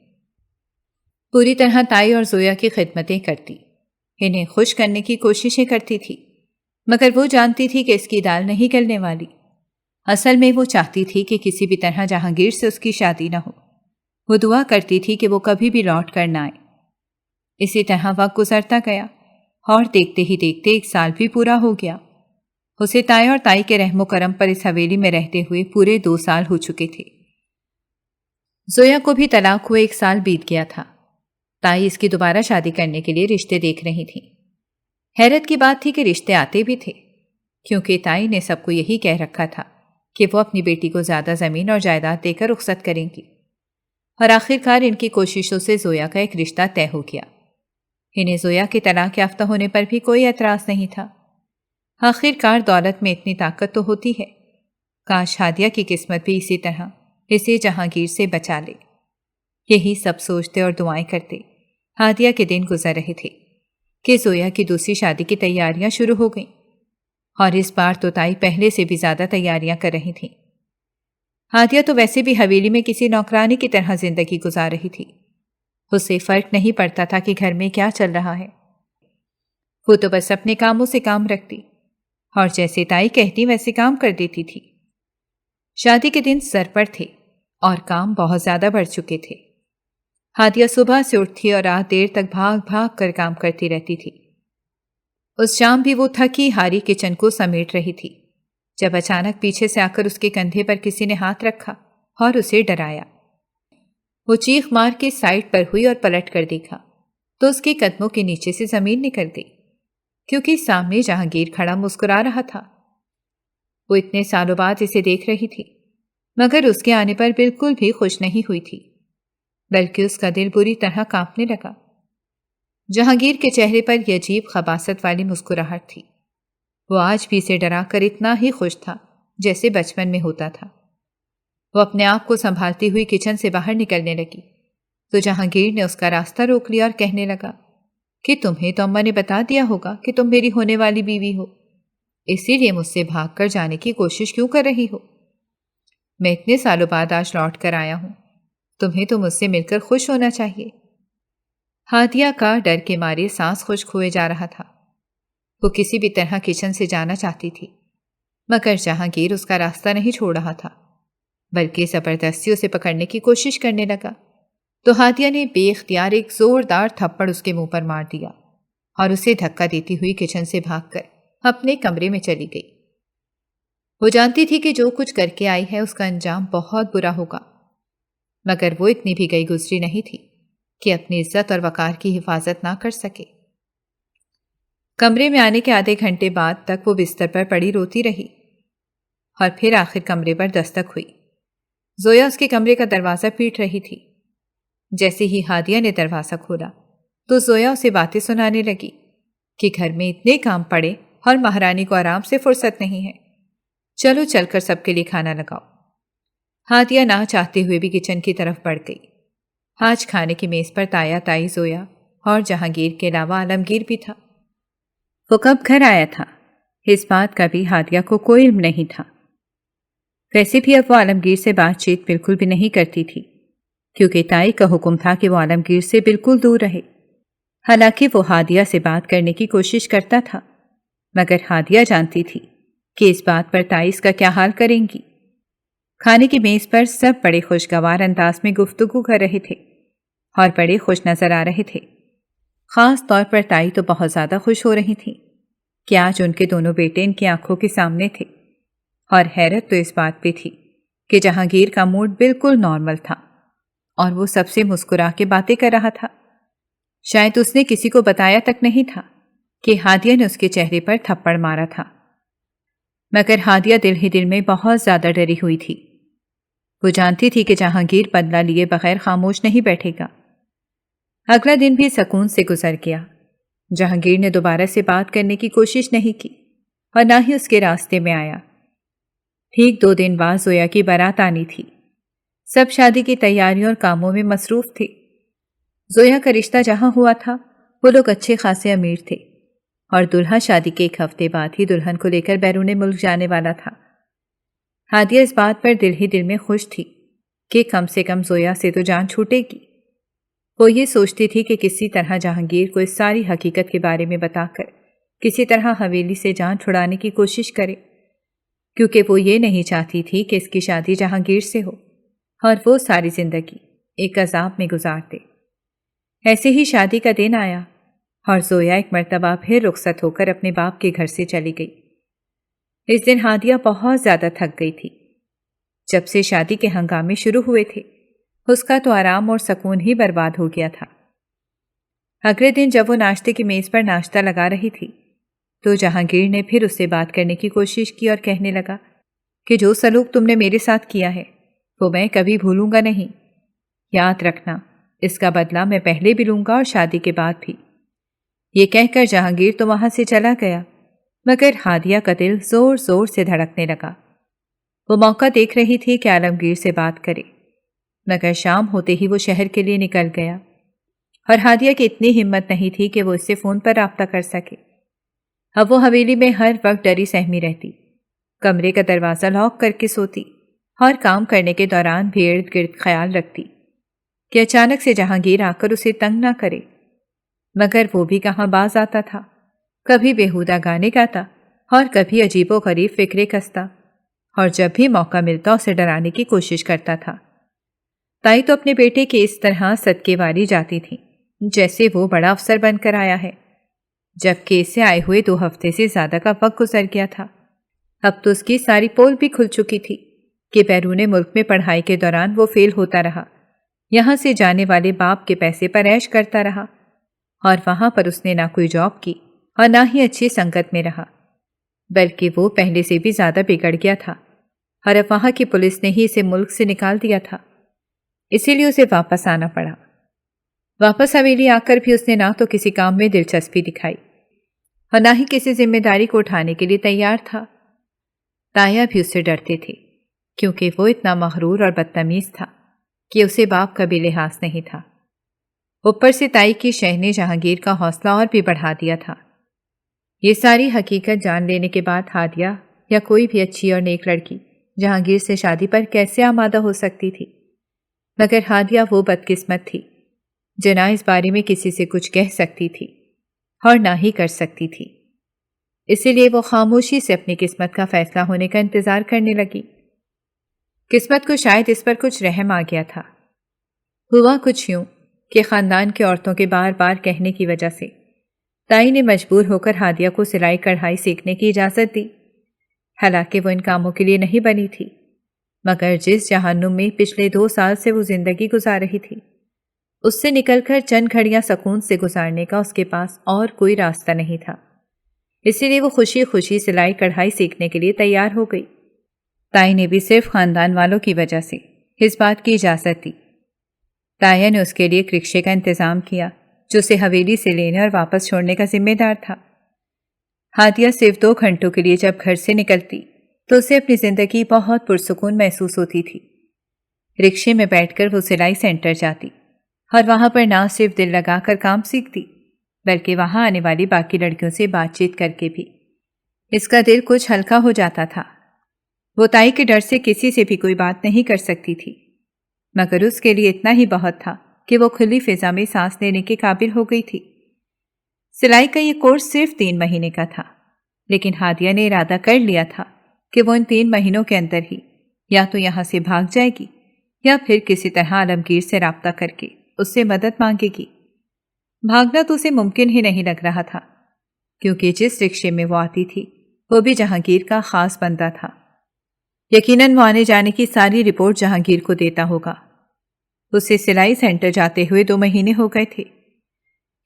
پوری طرح تائی اور زویا کی خدمتیں کرتی، انہیں خوش کرنے کی کوششیں کرتی تھی، مگر وہ جانتی تھی کہ اس کی دال نہیں گلنے والی۔ اصل میں وہ چاہتی تھی کہ کسی بھی طرح جہانگیر سے اس کی شادی نہ ہو۔ وہ دعا کرتی تھی کہ وہ کبھی بھی لوٹ کر نہ آئے۔ اسی طرح وقت گزرتا گیا اور دیکھتے ہی دیکھتے 1 سال بھی پورا ہو گیا۔ اسے تائی اور تائی کے رحم و کرم پر اس حویلی میں رہتے ہوئے پورے 2 سال ہو چکے تھے۔ زویا کو بھی طلاق ہوئے 1 سال بیت گیا تھا۔ تائی اس کی دوبارہ شادی کرنے کے لیے رشتے دیکھ رہی تھی۔ حیرت کی بات تھی کہ رشتے آتے بھی تھے، کیونکہ تائی نے سب کو یہی کہہ رکھا تھا کہ وہ اپنی بیٹی کو زیادہ زمین اور جائیداد دے کر رخصت کریں گی، اور آخرکار ان کی کوششوں سے زویا کا ایک رشتہ طے ہو گیا۔ انہیں زویا کے طلاق یافتہ ہونے پر بھی کوئی اعتراض نہیں تھا۔ آخرکار دولت میں اتنی طاقت تو ہوتی ہے، کاش ہادیہ کی قسمت بھی اسی طرح اسے جہانگیر سے بچا لے۔ یہی سب سوچتے اور دعائیں کرتے ہادیہ کے دن گزر رہے تھے کہ زویا کی دوسری شادی کی تیاریاں شروع ہو گئیں، اور اس بار تو تائی پہلے سے بھی زیادہ تیاریاں کر رہی تھیں۔ ہادیہ تو ویسے بھی حویلی میں کسی نوکرانی کی طرح زندگی گزار رہی تھی۔ اسے فرق نہیں پڑتا تھا کہ گھر میں کیا چل رہا ہے۔ وہ تو بس اپنے کاموں سے کام رکھتی اور جیسے تائی کہتی ویسے کام کر دیتی تھی۔ شادی کے دن سر پر تھے اور کام بہت زیادہ بڑھ چکے تھے۔ ہادیہ صبح سے اٹھتی اور رات دیر تک بھاگ بھاگ کر کام کرتی رہتی تھی۔ اس شام بھی وہ تھکی ہاری کچن کو سمیٹ رہی تھی جب اچانک پیچھے سے آ کر اس کے کندھے پر کسی نے ہاتھ رکھا اور اسے ڈرایا۔ وہ چیخ مار کے سائڈ پر ہوئی اور پلٹ کر دیکھا تو اس کے قدموں کے نیچے سے زمین نکل گئی، کیونکہ سامنے جہانگیر کھڑا مسکرا رہا تھا۔ وہ اتنے سالوں بعد اسے دیکھ رہی تھی، مگر اس کے آنے پر بالکل بھی خوش نہیں ہوئی تھی۔ بلکہ اس کا دل بری طرح کانپنے لگا۔ جہانگیر کے چہرے پر یہ عجیب خباثت والی مسکراہٹ تھی۔ وہ آج بھی اسے ڈرا کر اتنا ہی خوش تھا جیسے بچپن میں ہوتا تھا۔ وہ اپنے آپ کو سنبھالتی ہوئی کچن سے باہر نکلنے لگی تو جہانگیر نے اس کا راستہ روک لیا اور کہنے لگا کہ تمہیں تو اماں نے بتا دیا ہوگا کہ تم میری ہونے والی بیوی ہو، اسی لیے مجھ سے بھاگ کر جانے کی کوشش کیوں کر رہی ہو؟ میں اتنے سالوں بعد آج لوٹ کر آیا ہوں، تمہیں تو مجھ سے مل کر خوش ہونا چاہیے۔ ہادیہ کا ڈر کے مارے سانس خشک ہوئے جا رہا تھا۔ وہ کسی بھی طرح کچن سے جانا چاہتی تھی، مگر جہانگیر اس کا راستہ نہیں چھوڑ رہا تھا، بلکہ زبردستی اسے پکڑنے کی کوشش کرنے لگا تو ہادیہ نے بے اختیار ایک زوردار تھپڑ اس کے منہ پر مار دیا اور اسے دھکا دیتی ہوئی کچن سے بھاگ کر اپنے کمرے میں چلی گئی۔ وہ جانتی تھی کہ جو کچھ کر کے آئی ہے اس کا انجام بہت برا ہوگا، مگر وہ اتنی بھی گئی گزری نہیں تھی کہ اپنی عزت اور وقار کی حفاظت نہ کر سکے۔ کمرے میں آنے کے آدھے گھنٹے بعد تک وہ بستر پر پڑی روتی رہی اور پھر آخر کمرے پر دستک ہوئی۔ زویا اس کے کمرے کا دروازہ پیٹ رہی تھی۔ جیسے ہی ہادیہ نے دروازہ کھولا تو زویا اسے باتیں سنانے لگی کہ گھر میں اتنے کام پڑے اور مہارانی کو آرام سے فرصت نہیں ہے، چلو چل کر سب کے لیے کھانا لگاؤ۔ ہادیہ نہ چاہتے ہوئے بھی کچن کی طرف بڑھ گئی۔ آج کھانے کی میز پر تایا تائی زویا اور جہانگیر کے علاوہ عالمگیر بھی تھا۔ وہ کب گھر آیا تھا اس بات کا بھی ہادیہ کو کوئی علم نہیں تھا۔ ویسے بھی اب وہ عالمگیر سے بات چیت بالکل بھی نہیں کرتی تھی، کیونکہ تائی کا حکم تھا کہ وہ عالمگیر سے بالکل دور رہے۔ حالانکہ وہ ہادیہ سے بات کرنے کی کوشش کرتا تھا، مگر ہادیہ جانتی تھی کہ اس بات پر تائی اس کا کیا حال کریں گی۔ کھانے کی میز پر سب بڑے خوشگوار انداز میں گفتگو کر رہے تھے اور بڑے خوش نظر آ رہے تھے۔ خاص طور پر تائی تو بہت زیادہ خوش ہو رہی تھی کہ آج ان کے دونوں بیٹے ان کی آنکھوں کے سامنے تھے، اور حیرت تو اس بات پہ تھی کہ جہانگیر کا موڈ بالکل نارمل تھا اور وہ سب سے مسکرا کے باتیں کر رہا تھا۔ شاید اس نے کسی کو بتایا تک نہیں تھا کہ ہادیہ نے اس کے چہرے پر تھپڑ مارا تھا، مگر ہادیہ دل ہی دل میں بہت زیادہ ڈری ہوئی تھی۔ وہ جانتی تھی کہ جہانگیر بدلہ لیے بغیر خاموش نہیں بیٹھے گا۔ اگلا دن بھی سکون سے گزر گیا۔ جہانگیر نے دوبارہ سے بات کرنے کی کوشش نہیں کی اور نہ ہی اس کے راستے میں آیا۔ ٹھیک 2 دن بعد زویا کی بارات آنی تھی۔ سب شادی کی تیاریوں اور کاموں میں مصروف تھے۔ زویا کا رشتہ جہاں ہوا تھا وہ لوگ اچھے خاصے امیر تھے، اور دلہا شادی کے 1 ہفتے بعد ہی دلہن کو لے کر بیرون ملک جانے والا تھا۔ ہادیہ اس بات پر دل ہی دل میں خوش تھی کہ کم سے کم زویا سے تو جان چھوٹے گی۔ وہ یہ سوچتی تھی کہ کسی طرح جہانگیر کو اس ساری حقیقت کے بارے میں بتا کر کسی طرح حویلی سے جان چھڑانے کی کوشش کرے، کیونکہ وہ یہ نہیں چاہتی تھی کہ اس کی شادی جہانگیر سے ہو اور وہ ساری زندگی ایک عذاب میں گزار دے۔ ایسے ہی شادی کا دن آیا اور زویا ایک مرتبہ پھر رخصت ہو کر اپنے باپ کے گھر سے چلی گئی۔ اس دن ہادیہ بہت زیادہ تھک گئی تھی۔ جب سے شادی کے ہنگامے شروع ہوئے تھے اس کا تو آرام اور سکون ہی برباد ہو گیا تھا۔ اگلے دن جب وہ ناشتے کی میز پر ناشتہ لگا رہی تھی تو جہانگیر نے پھر اس سے بات کرنے کی کوشش کی اور کہنے لگا کہ جو سلوک تم نے میرے ساتھ کیا ہے وہ میں کبھی بھولوں گا نہیں۔ یاد رکھنا، اس کا بدلہ میں پہلے بھی لوں گا اور شادی کے بعد بھی۔ یہ کہہ کر جہانگیر تو وہاں سے چلا گیا، مگر ہادیہ کا دل زور زور سے دھڑکنے لگا۔ وہ موقع دیکھ رہی تھی کہ عالمگیر سے بات کرے، مگر شام ہوتے ہی وہ شہر کے لیے نکل گیا، اور ہادیہ کی اتنی ہمت نہیں تھی کہ وہ اس سے فون پر رابطہ کر سکے۔ اب وہ حویلی میں ہر وقت ڈری سہمی رہتی، کمرے کا دروازہ لاک کر کے سوتی اور کام کرنے کے دوران بھی ارد گرد خیال رکھتی کہ اچانک سے جہانگیر آ کر اسے تنگ نہ کرے، مگر وہ بھی کہاں باز آتا تھا۔ کبھی بیہودہ گانے گاتا اور کبھی عجیب و غریب فکرے کستا، اور جب بھی موقع ملتا اسے ڈرانے کی کوشش کرتا تھا۔ تائی تو اپنے بیٹے کے اس طرح صدقے والی جاتی تھی جیسے وہ بڑا افسر بن کر آیا ہے، جبکہ اسے آئے ہوئے 2 ہفتے سے زیادہ کا وقت گزر گیا تھا۔ اب تو اس کی ساری پول بھی کھل چکی تھی کہ بیرون ملک میں پڑھائی کے دوران وہ فیل ہوتا رہا، یہاں سے جانے والے باپ کے پیسے پر عیش کرتا رہا، اور وہاں پر اس نے نہ کوئی جاب کی اور نہ ہی اچھی سنگت میں رہا، بلکہ وہ پہلے سے بھی زیادہ بگڑ گیا تھا، اور اب وہاں کی پولیس نے ہی اسے ملک سے نکال دیا تھا۔ اسی لیے اسے واپس آنا پڑا۔ واپس حویلی آ کر بھی اس نے نہ تو کسی کام میں دلچسپی دکھائی اور نہ ہی کسی ذمہ داری کو اٹھانے کے لیے تیار تھا۔ تایا بھی اس سے ڈرتے تھے کیونکہ وہ اتنا مغرور اور بدتمیز تھا کہ اسے باپ کا بھی لحاظ نہیں تھا۔ اوپر سے تائی کی شہ نے جہانگیر کا حوصلہ اور بھی بڑھا دیا تھا۔ یہ ساری حقیقت جان لینے کے بعد ہادیہ یا کوئی بھی اچھی اور نیک لڑکی جہانگیر سے شادی پر کیسے آمادہ ہو سکتی تھی؟ مگر ہادیہ وہ بدقسمت تھی جو نہ اس بارے میں کسی سے کچھ کہہ سکتی تھی اور نہ ہی کر سکتی تھی۔ اسی لیے وہ خاموشی سے اپنی قسمت کا فیصلہ ہونے کا انتظار کرنے لگی۔ قسمت کو شاید اس پر کچھ رحم آ گیا تھا۔ ہوا کچھ یوں کہ خاندان کے عورتوں کے بار بار کہنے کی وجہ سے تائی نے مجبور ہو کر ہادیہ کو سلائی کڑھائی سیکھنے کی اجازت دی۔ حالانکہ وہ ان کاموں کے لیے نہیں بنی تھی، مگر جس جہنم میں پچھلے 2 سال سے وہ زندگی گزار رہی تھی اس سے نکل کر چند گھڑیاں سکون سے گزارنے کا اس کے پاس اور کوئی راستہ نہیں تھا۔ اسی لیے وہ خوشی خوشی سلائی کڑھائی سیکھنے کے لیے تیار ہو گئی۔ تائی نے بھی صرف خاندان والوں کی وجہ سے اس بات کی اجازت دی۔ تایا نے اس کے لیے ایک رکشے کا انتظام کیا جو اسے حویلی سے لینے اور واپس چھوڑنے کا ذمہ دار تھا۔ ہادیہ صرف 2 گھنٹوں کے لیے جب گھر سے نکلتی تو اسے اپنی زندگی بہت پرسکون محسوس ہوتی تھی۔ رکشے میں بیٹھ کر وہ سلائی سینٹر جاتی اور وہاں پر نہ صرف دل لگا کر کام سیکھتی بلکہ وہاں آنے والی باقی لڑکیوں سے بات چیت کر کے بھی اس کا دل کچھ ہلکا ہو جاتا تھا۔ وہ تائی کے ڈر سے کسی سے بھی کوئی بات نہیں کر سکتی تھی، مگر اس کے لیے اتنا ہی بہت تھا کہ وہ کھلی فضا میں سانس لینے کے قابل ہو گئی تھی۔ سلائی کا یہ کورس صرف 3 مہینے کا تھا، لیکن ہادیہ نے ارادہ کر لیا تھا کہ وہ ان 3 مہینوں کے اندر ہی یا تو یہاں سے بھاگ جائے گی یا پھر کسی طرح عالمگیر سے رابطہ کر کے اس سے مدد مانگے گی۔ بھاگنا تو اسے ممکن ہی نہیں لگ رہا تھا کیونکہ جس رکشے میں وہ آتی تھی وہ بھی جہانگیر کا خاص بندہ تھا۔ یقیناً وہ آنے جانے کی ساری رپورٹ جہانگیر کو دیتا ہوگا۔ اسے سلائی سینٹر جاتے ہوئے 2 مہینے ہو گئے تھے۔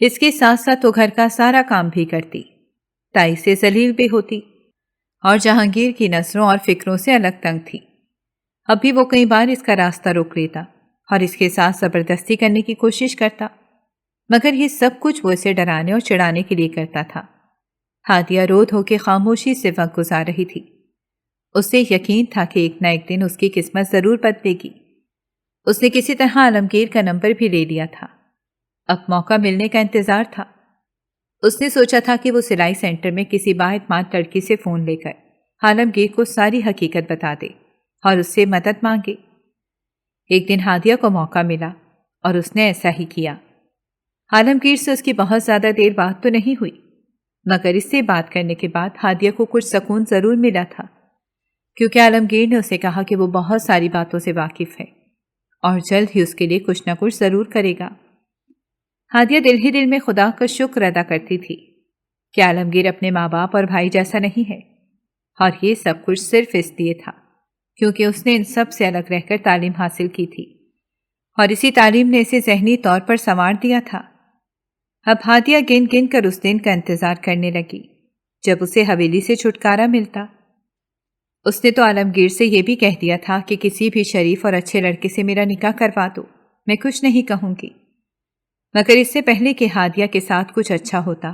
اس کے ساتھ ساتھ وہ گھر کا سارا کام بھی کرتی، تائی سے ذلیل بھی ہوتی اور جہانگیر کی نظروں اور فکروں سے الگ تنگ تھی۔ اب بھی وہ کئی بار اس کا راستہ روک لیتا اور اس کے ساتھ زبردستی کرنے کی کوشش کرتا، مگر یہ سب کچھ وہ اسے ڈرانے اور چڑھانے کے لیے کرتا تھا۔ ہادیہ رو دھو کے خاموشی سے وقت گزار رہی تھی۔ اسے یقین تھا کہ ایک نہ ایک دن اس کی قسمت ضرور بدلے گی۔ اس نے کسی طرح عالمگیر کا نمبر بھی لے لیا تھا۔ اب موقع ملنے کا انتظار تھا۔ اس نے سوچا تھا کہ وہ سلائی سینٹر میں کسی بااعتماد لڑکی سے فون لے کر عالمگیر کو ساری حقیقت بتا دے اور اس سے مدد مانگے۔ ایک دن ہادیہ کو موقع ملا اور اس نے ایسا ہی کیا۔ عالمگیر سے اس کی بہت زیادہ دیر بات تو نہیں ہوئی، مگر اس سے بات کرنے کے بعد ہادیہ کو کچھ سکون ضرور ملا تھا، کیونکہ عالمگیر نے اسے کہا کہ وہ بہت ساری باتوں سے واقف ہے اور جلد ہی اس کے لیے کچھ نہ کچھ ضرور کرے گا۔ ہادیہ دل ہی دل میں خدا کا شکر ادا کرتی تھی کہ عالمگیر اپنے ماں باپ اور بھائی جیسا نہیں ہے، اور یہ سب کچھ صرف اس لیے تھا کیونکہ اس نے ان سب سے الگ رہ کر تعلیم حاصل کی تھی اور اسی تعلیم نے اسے ذہنی طور پر سنوار دیا تھا۔ اب ہادیہ گن گن کر اس دن کا انتظار کرنے لگی جب اسے حویلی سے چھٹکارا ملتا۔ اس نے تو عالمگیر سے یہ بھی کہہ دیا تھا کہ کسی بھی شریف اور اچھے لڑکے سے میرا نکاح کروا دو، میں کچھ نہیں کہوں گی۔ مگر اس سے پہلے کہ ہادیہ کے ساتھ کچھ اچھا ہوتا،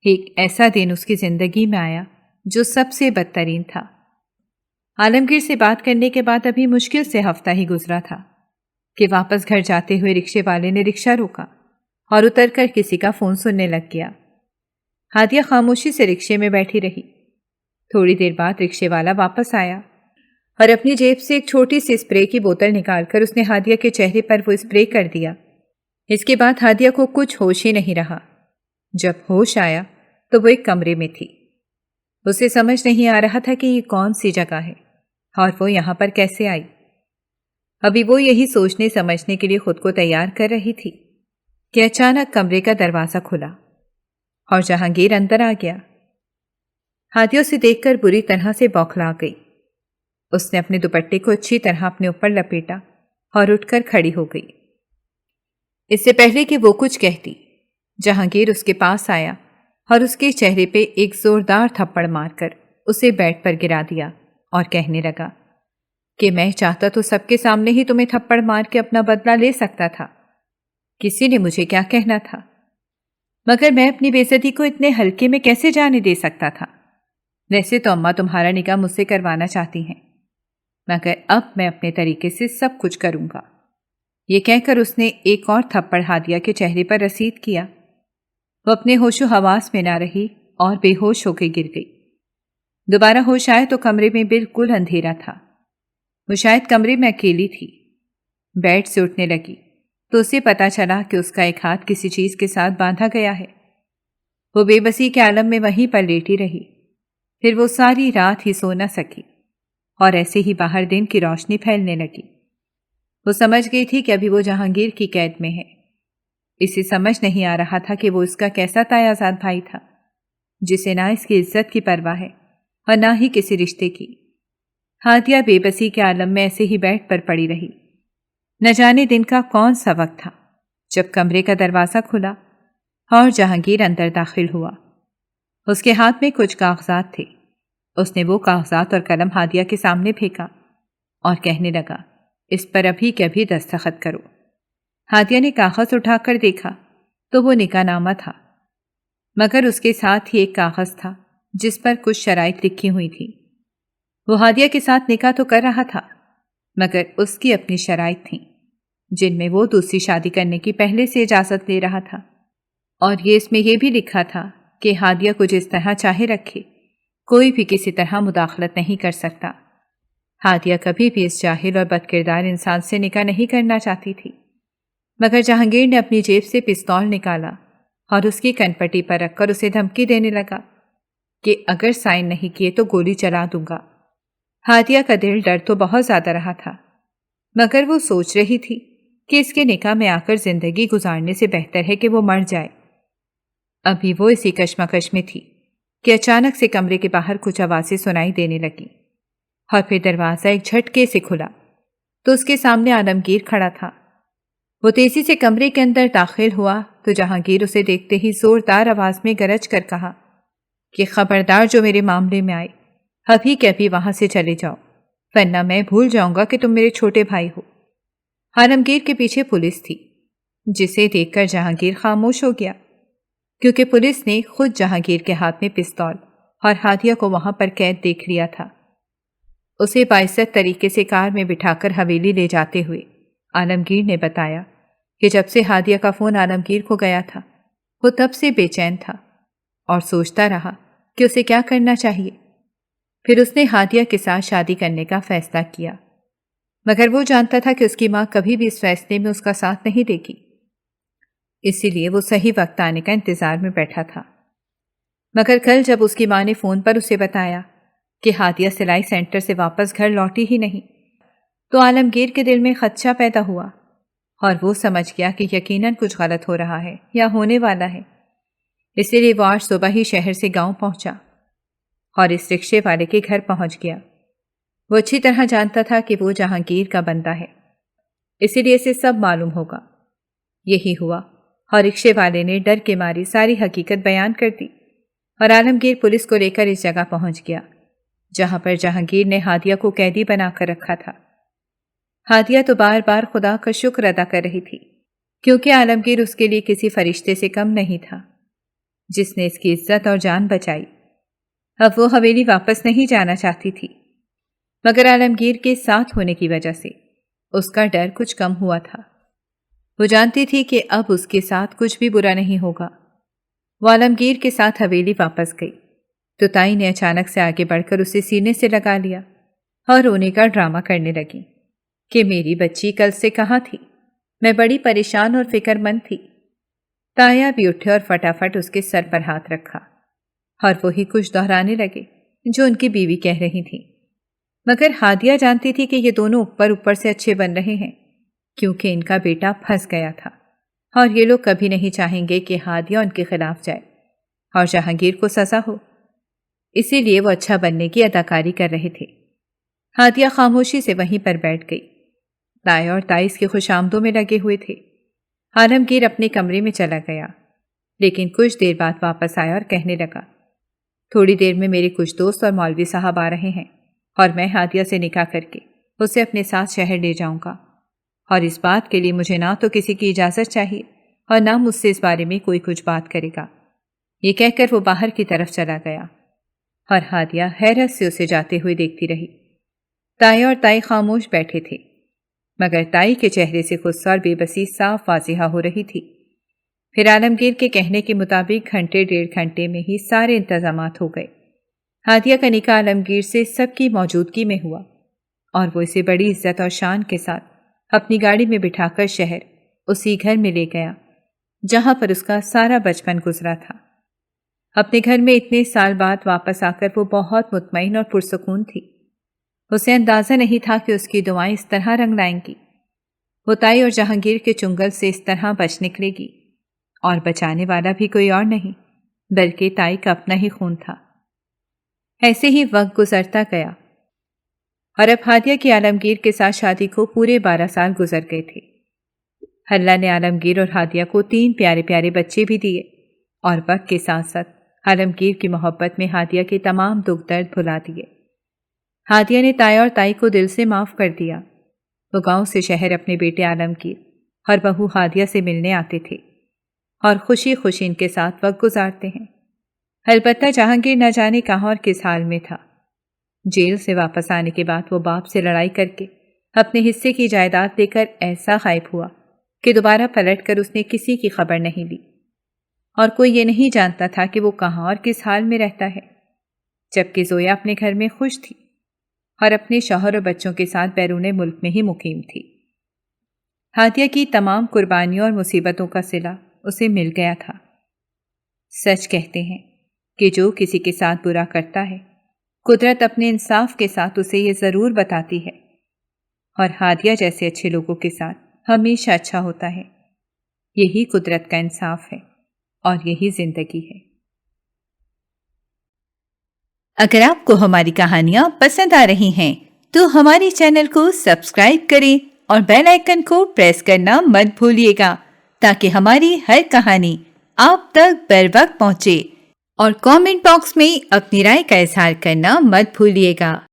ایک ایسا دن اس کی زندگی میں آیا جو سب سے بدترین تھا۔ عالمگیر سے بات کرنے کے بعد ابھی مشکل سے ہفتہ ہی گزرا تھا کہ واپس گھر جاتے ہوئے رکشے والے نے رکشہ روکا اور اتر کر کسی کا فون سننے لگ گیا۔ ہادیہ خاموشی سے رکشے میں بیٹھی رہی۔ تھوڑی دیر بعد رکشے والا واپس آیا اور اپنی جیب سے ایک چھوٹی سی اسپرے کی بوتل نکال کر اس نے ہادیہ کے چہرے پر وہ اسپرے کر دیا۔ اس کے بعد ہادیہ کو کچھ ہوش ہی نہیں رہا۔ جب ہوش آیا تو وہ ایک کمرے میں تھی۔ اسے سمجھ نہیں آ رہا تھا کہ یہ کون سی جگہ ہے اور وہ یہاں پر کیسے آئی۔ ابھی وہ یہی سوچنے سمجھنے کے لیے خود کو تیار کر رہی تھی کہ اچانک کمرے کا دروازہ کھلا اور جہانگیر اندر آ گیا۔ ہادیہ اسے دیکھ کر بری طرح سے بوکھلا گئی۔ اس نے اپنے دوپٹے کو اچھی طرح اپنے اوپر لپیٹا اور اٹھ کر کھڑی ہو گئی۔ اس سے پہلے کہ وہ کچھ کہتی، جہانگیر اس کے پاس آیا اور اس کے چہرے پہ ایک زوردار تھپڑ مار کر اسے بیڈ پر گرا دیا اور کہنے لگا، کہ میں چاہتا تو سب کے سامنے ہی تمہیں تھپڑ مار کے اپنا بدلہ لے سکتا تھا، کسی نے مجھے کیا کہنا تھا، مگر میں اپنی بے عزتی کو اتنے ہلکے میں کیسے جانے دے سکتا تھا؟ ویسے تو اماں تمہارا نکاح مجھ سے کروانا چاہتی ہیں، مگر اب میں اپنے طریقے سے سب کچھ کروں گا۔ یہ کہہ کر اس نے ایک اور تھپڑ ہادیہ کے چہرے پر رسید کیا۔ وہ اپنے ہوش و حواس میں نہ رہی اور بے ہوش ہو کے گر گئی۔ دوبارہ ہوش آئے تو کمرے میں بالکل اندھیرا تھا۔ وہ شاید کمرے میں اکیلی تھی۔ بیڈ سے اٹھنے لگی تو اسے پتا چلا کہ اس کا ایک ہاتھ کسی چیز کے ساتھ باندھا گیا ہے۔ وہ بے بسی کے عالم میں وہیں پر لیٹی رہی۔ پھر وہ ساری رات ہی سو نہ سکی اور ایسے ہی باہر دن کی روشنی پھیلنے لگی۔ وہ سمجھ گئی تھی کہ ابھی وہ جہانگیر کی قید میں ہے۔ اسے سمجھ نہیں آ رہا تھا کہ وہ اس کا کیسا تایازاد بھائی تھا، جسے نہ اس کی عزت کی پرواہ ہے اور نہ ہی کسی رشتے کی۔ ہادیہ بے بسی کے عالم میں ایسے ہی بیڈ پر پڑی رہی۔ نہ جانے دن کا کون سا وقت تھا جب کمرے کا دروازہ کھلا اور جہانگیر اندر داخل ہوا۔ اس کے ہاتھ میں کچھ کاغذات تھے۔ اس نے وہ کاغذات اور قلم ہادیہ کے سامنے پھینکا اور کہنے لگا، اس پر ابھی کے ابھی دستخط کرو۔ ہادیہ نے کاغذ اٹھا کر دیکھا تو وہ نکاح نامہ تھا، مگر اس کے ساتھ ہی ایک کاغذ تھا جس پر کچھ شرائط لکھی ہوئی تھی۔ وہ ہادیہ کے ساتھ نکاح تو کر رہا تھا، مگر اس کی اپنی شرائط تھیں جن میں وہ دوسری شادی کرنے کی پہلے سے اجازت لے رہا تھا، اور اس میں یہ بھی لکھا تھا کہ ہادیہ کو جس طرح چاہے رکھے، کوئی بھی کسی طرح مداخلت نہیں کر سکتا۔ ہادیہ کبھی بھی اس جاہل اور بد کردار انسان سے نکاح نہیں کرنا چاہتی تھی، مگر جہانگیر نے اپنی جیب سے پستول نکالا اور اس کی کنپٹی پر رکھ کر اسے دھمکی دینے لگا کہ اگر سائن نہیں کیے تو گولی چلا دوں گا۔ ہادیہ کا دل ڈر تو بہت زیادہ رہا تھا، مگر وہ سوچ رہی تھی کہ اس کے نکاح میں آ کر زندگی گزارنے سے بہتر ہے کہ وہ مر جائے۔ ابھی وہ اسی کشمکش میں تھی کہ اچانک سے کمرے کے باہر کچھ آوازیں سنائی دینے لگی اور پھر دروازہ ایک جھٹکے سے کھلا تو اس کے سامنے عالمگیر کھڑا تھا۔ وہ تیزی سے کمرے کے اندر داخل ہوا تو جہانگیر اسے دیکھتے ہی زوردار آواز میں گرج کر کہا کہ خبردار جو میرے معاملے میں آئے، ابھی کے ابھی وہاں سے چلے جاؤ، ورنہ میں بھول جاؤں گا کہ تم میرے چھوٹے بھائی ہو۔ عالمگیر کے پیچھے پولیس تھی، جسے دیکھ کر جہانگیر خاموش ہو گیا، کیونکہ پولیس نے خود جہانگیر کے ہاتھ میں پستول اور ہادیہ کو وہاں پر قید دیکھ لیا تھا۔ اسے باعزت طریقے سے کار میں بٹھا کر حویلی لے جاتے ہوئے عالمگیر نے بتایا کہ جب سے ہادیہ کا فون عالمگیر کو گیا تھا وہ تب سے بے چین تھا اور سوچتا رہا کہ اسے کیا کرنا چاہیے۔ پھر اس نے ہادیہ کے ساتھ شادی کرنے کا فیصلہ کیا، مگر وہ جانتا تھا کہ اس کی ماں کبھی بھی اس فیصلے میں اس کا ساتھ نہیں دے گی، اسی لیے وہ صحیح وقت آنے کا انتظار میں بیٹھا تھا۔ مگر کل جب اس کی ماں نے فون پر اسے بتایا کہ ہادیہ سلائی سینٹر سے واپس گھر لوٹی ہی نہیں، تو عالمگیر کے دل میں خدشہ پیدا ہوا اور وہ سمجھ گیا کہ یقیناً کچھ غلط ہو رہا ہے یا ہونے والا ہے۔ اسی لیے وہ آج صبح ہی شہر سے گاؤں پہنچا اور اس رکشے والے کے گھر پہنچ گیا۔ وہ اچھی طرح جانتا تھا کہ وہ جہانگیر کا بندہ ہے، اسی لیے اسے سب معلوم ہوگا۔ یہی ہوا اور رکشے والے نے ڈر کے ماری ساری حقیقت بیان کر دی اور عالمگیر پولیس کو لے کر اس جگہ پہنچ گیا جہاں پر جہانگیر نے ہادیہ کو قیدی بنا کر رکھا تھا۔ ہادیہ تو بار بار خدا کا شکر ادا کر رہی تھی، کیونکہ عالمگیر اس کے لیے کسی فرشتے سے کم نہیں تھا جس نے اس کی عزت اور جان بچائی۔ اب وہ حویلی واپس نہیں جانا چاہتی تھی، مگر عالمگیر کے ساتھ ہونے کی وجہ سے اس کا ڈر کچھ کم ہوا تھا۔ وہ جانتی تھی کہ اب اس کے ساتھ کچھ بھی برا نہیں ہوگا۔ وہ عالمگیر کے ساتھ حویلی واپس گئی تو تائی نے اچانک سے آگے بڑھ کر اسے سینے سے لگا لیا اور رونے کا ڈرامہ کرنے لگی کہ میری بچی کل سے کہاں تھی، میں بڑی پریشان اور فکر مند تھی۔ تایا بھی اٹھے اور فٹافٹ اس کے سر پر ہاتھ رکھا اور وہی کچھ دہرانے لگے جو ان کی بیوی کہہ رہی تھی، مگر ہادیہ جانتی تھی کہ یہ دونوں اوپر سے اچھے بن رہے ہیں کیونکہ ان کا بیٹا پھنس گیا تھا اور یہ لوگ کبھی نہیں چاہیں گے کہ ہادیہ ان کے خلاف جائے اور جہانگیر کو سزا ہو، اسی لیے وہ اچھا بننے کی اداکاری کر رہے تھے۔ ہادیہ خاموشی سے وہیں پر بیٹھ گئی۔ تایا اور تائی اس کے خوش آمدوں میں لگے ہوئے تھے۔ عالمگیر اپنے کمرے میں چلا گیا، لیکن کچھ دیر بعد واپس آیا اور کہنے لگا، تھوڑی دیر میں میرے کچھ دوست اور مولوی صاحب آ رہے ہیں اور میں ہادیہ سے نکاح کر کے اسے اپنے ساتھ شہر لے جاؤں گا، اور اس بات کے لیے مجھے نہ تو کسی کی اجازت چاہیے اور نہ مجھ سے اس بارے میں کوئی کچھ بات کرے گا۔ یہ کہہ کر وہ باہر کی طرف چلا گیا اور ہادیہ حیرت سے اسے جاتے ہوئے دیکھتی رہی۔ تائی اور تائی خاموش بیٹھے تھے، مگر تائی کے چہرے سے غصہ اور بے بسی صاف واضح ہو رہی تھی۔ پھر عالمگیر کے کہنے کے مطابق گھنٹے 1.5 گھنٹے میں ہی سارے انتظامات ہو گئے۔ ہادیہ کا نکاح عالمگیر سے سب کی موجودگی میں ہوا اور وہ اسے بڑی عزت اور شان کے ساتھ اپنی گاڑی میں بٹھا کر شہر اسی گھر میں لے گیا جہاں پر اس کا سارا بچپن گزرا تھا۔ اپنے گھر میں اتنے سال بعد واپس آ کر وہ بہت مطمئن اور پرسکون تھی۔ اسے اندازہ نہیں تھا کہ اس کی دعائیں اس طرح رنگ لائیں گی۔ وہ تائی اور جہانگیر کے چنگل سے اس طرح بچ نکلے گی، اور بچانے والا بھی کوئی اور نہیں بلکہ تائی کا اپنا ہی خون تھا۔ ایسے ہی وقت گزرتا گیا اور اب ہادیہ کی عالمگیر کے ساتھ شادی کو پورے 12 سال گزر گئے تھے۔ اللہ نے عالمگیر اور ہادیہ کو 3 پیارے پیارے بچے بھی دیے، اور وقت کے ساتھ ساتھ عالمگیر کی محبت میں ہادیہ کے تمام دکھ درد بھلا دیے۔ ہادیہ نے تائی اور تائی کو دل سے معاف کر دیا۔ وہ گاؤں سے شہر اپنے بیٹے عالمگیر اور بہو ہادیہ سے ملنے آتے تھے اور خوشی خوشی ان کے ساتھ وقت گزارتے ہیں۔ البتہ جہانگیر نہ جانے کہاں اور کس حال میں تھا۔ جیل سے واپس آنے کے بعد وہ باپ سے لڑائی کر کے اپنے حصے کی جائیداد لے کر ایسا غائب ہوا کہ دوبارہ پلٹ کر اس نے کسی کی خبر نہیں لی، اور کوئی یہ نہیں جانتا تھا کہ وہ کہاں اور کس حال میں رہتا ہے، جبکہ زویا اپنے گھر میں خوش تھی اور اپنے شوہر اور بچوں کے ساتھ بیرون ملک میں ہی مقیم تھی۔ ہادیہ کی تمام قربانیوں اور مصیبتوں کا صلہ اسے مل گیا تھا۔ سچ کہتے ہیں کہ جو کسی کے ساتھ برا کرتا ہے، قدرت اپنے انصاف کے ساتھ اسے یہ ضرور بتاتی ہے، اور ہادیہ جیسے اچھے لوگوں کے ساتھ ہمیشہ اچھا ہوتا ہے۔ یہی قدرت کا انصاف ہے اور یہی زندگی ہے۔ اگر آپ کو ہماری کہانیاں پسند آ رہی ہیں تو ہمارے چینل کو سبسکرائب کریں اور بیل آئیکن کو پریس کرنا مت بھولیے گا تاکہ ہماری ہر کہانی آپ تک بر وقت پہنچے، اور کامنٹ باکس میں اپنی رائے کا اظہار کرنا مت بھولیے گا۔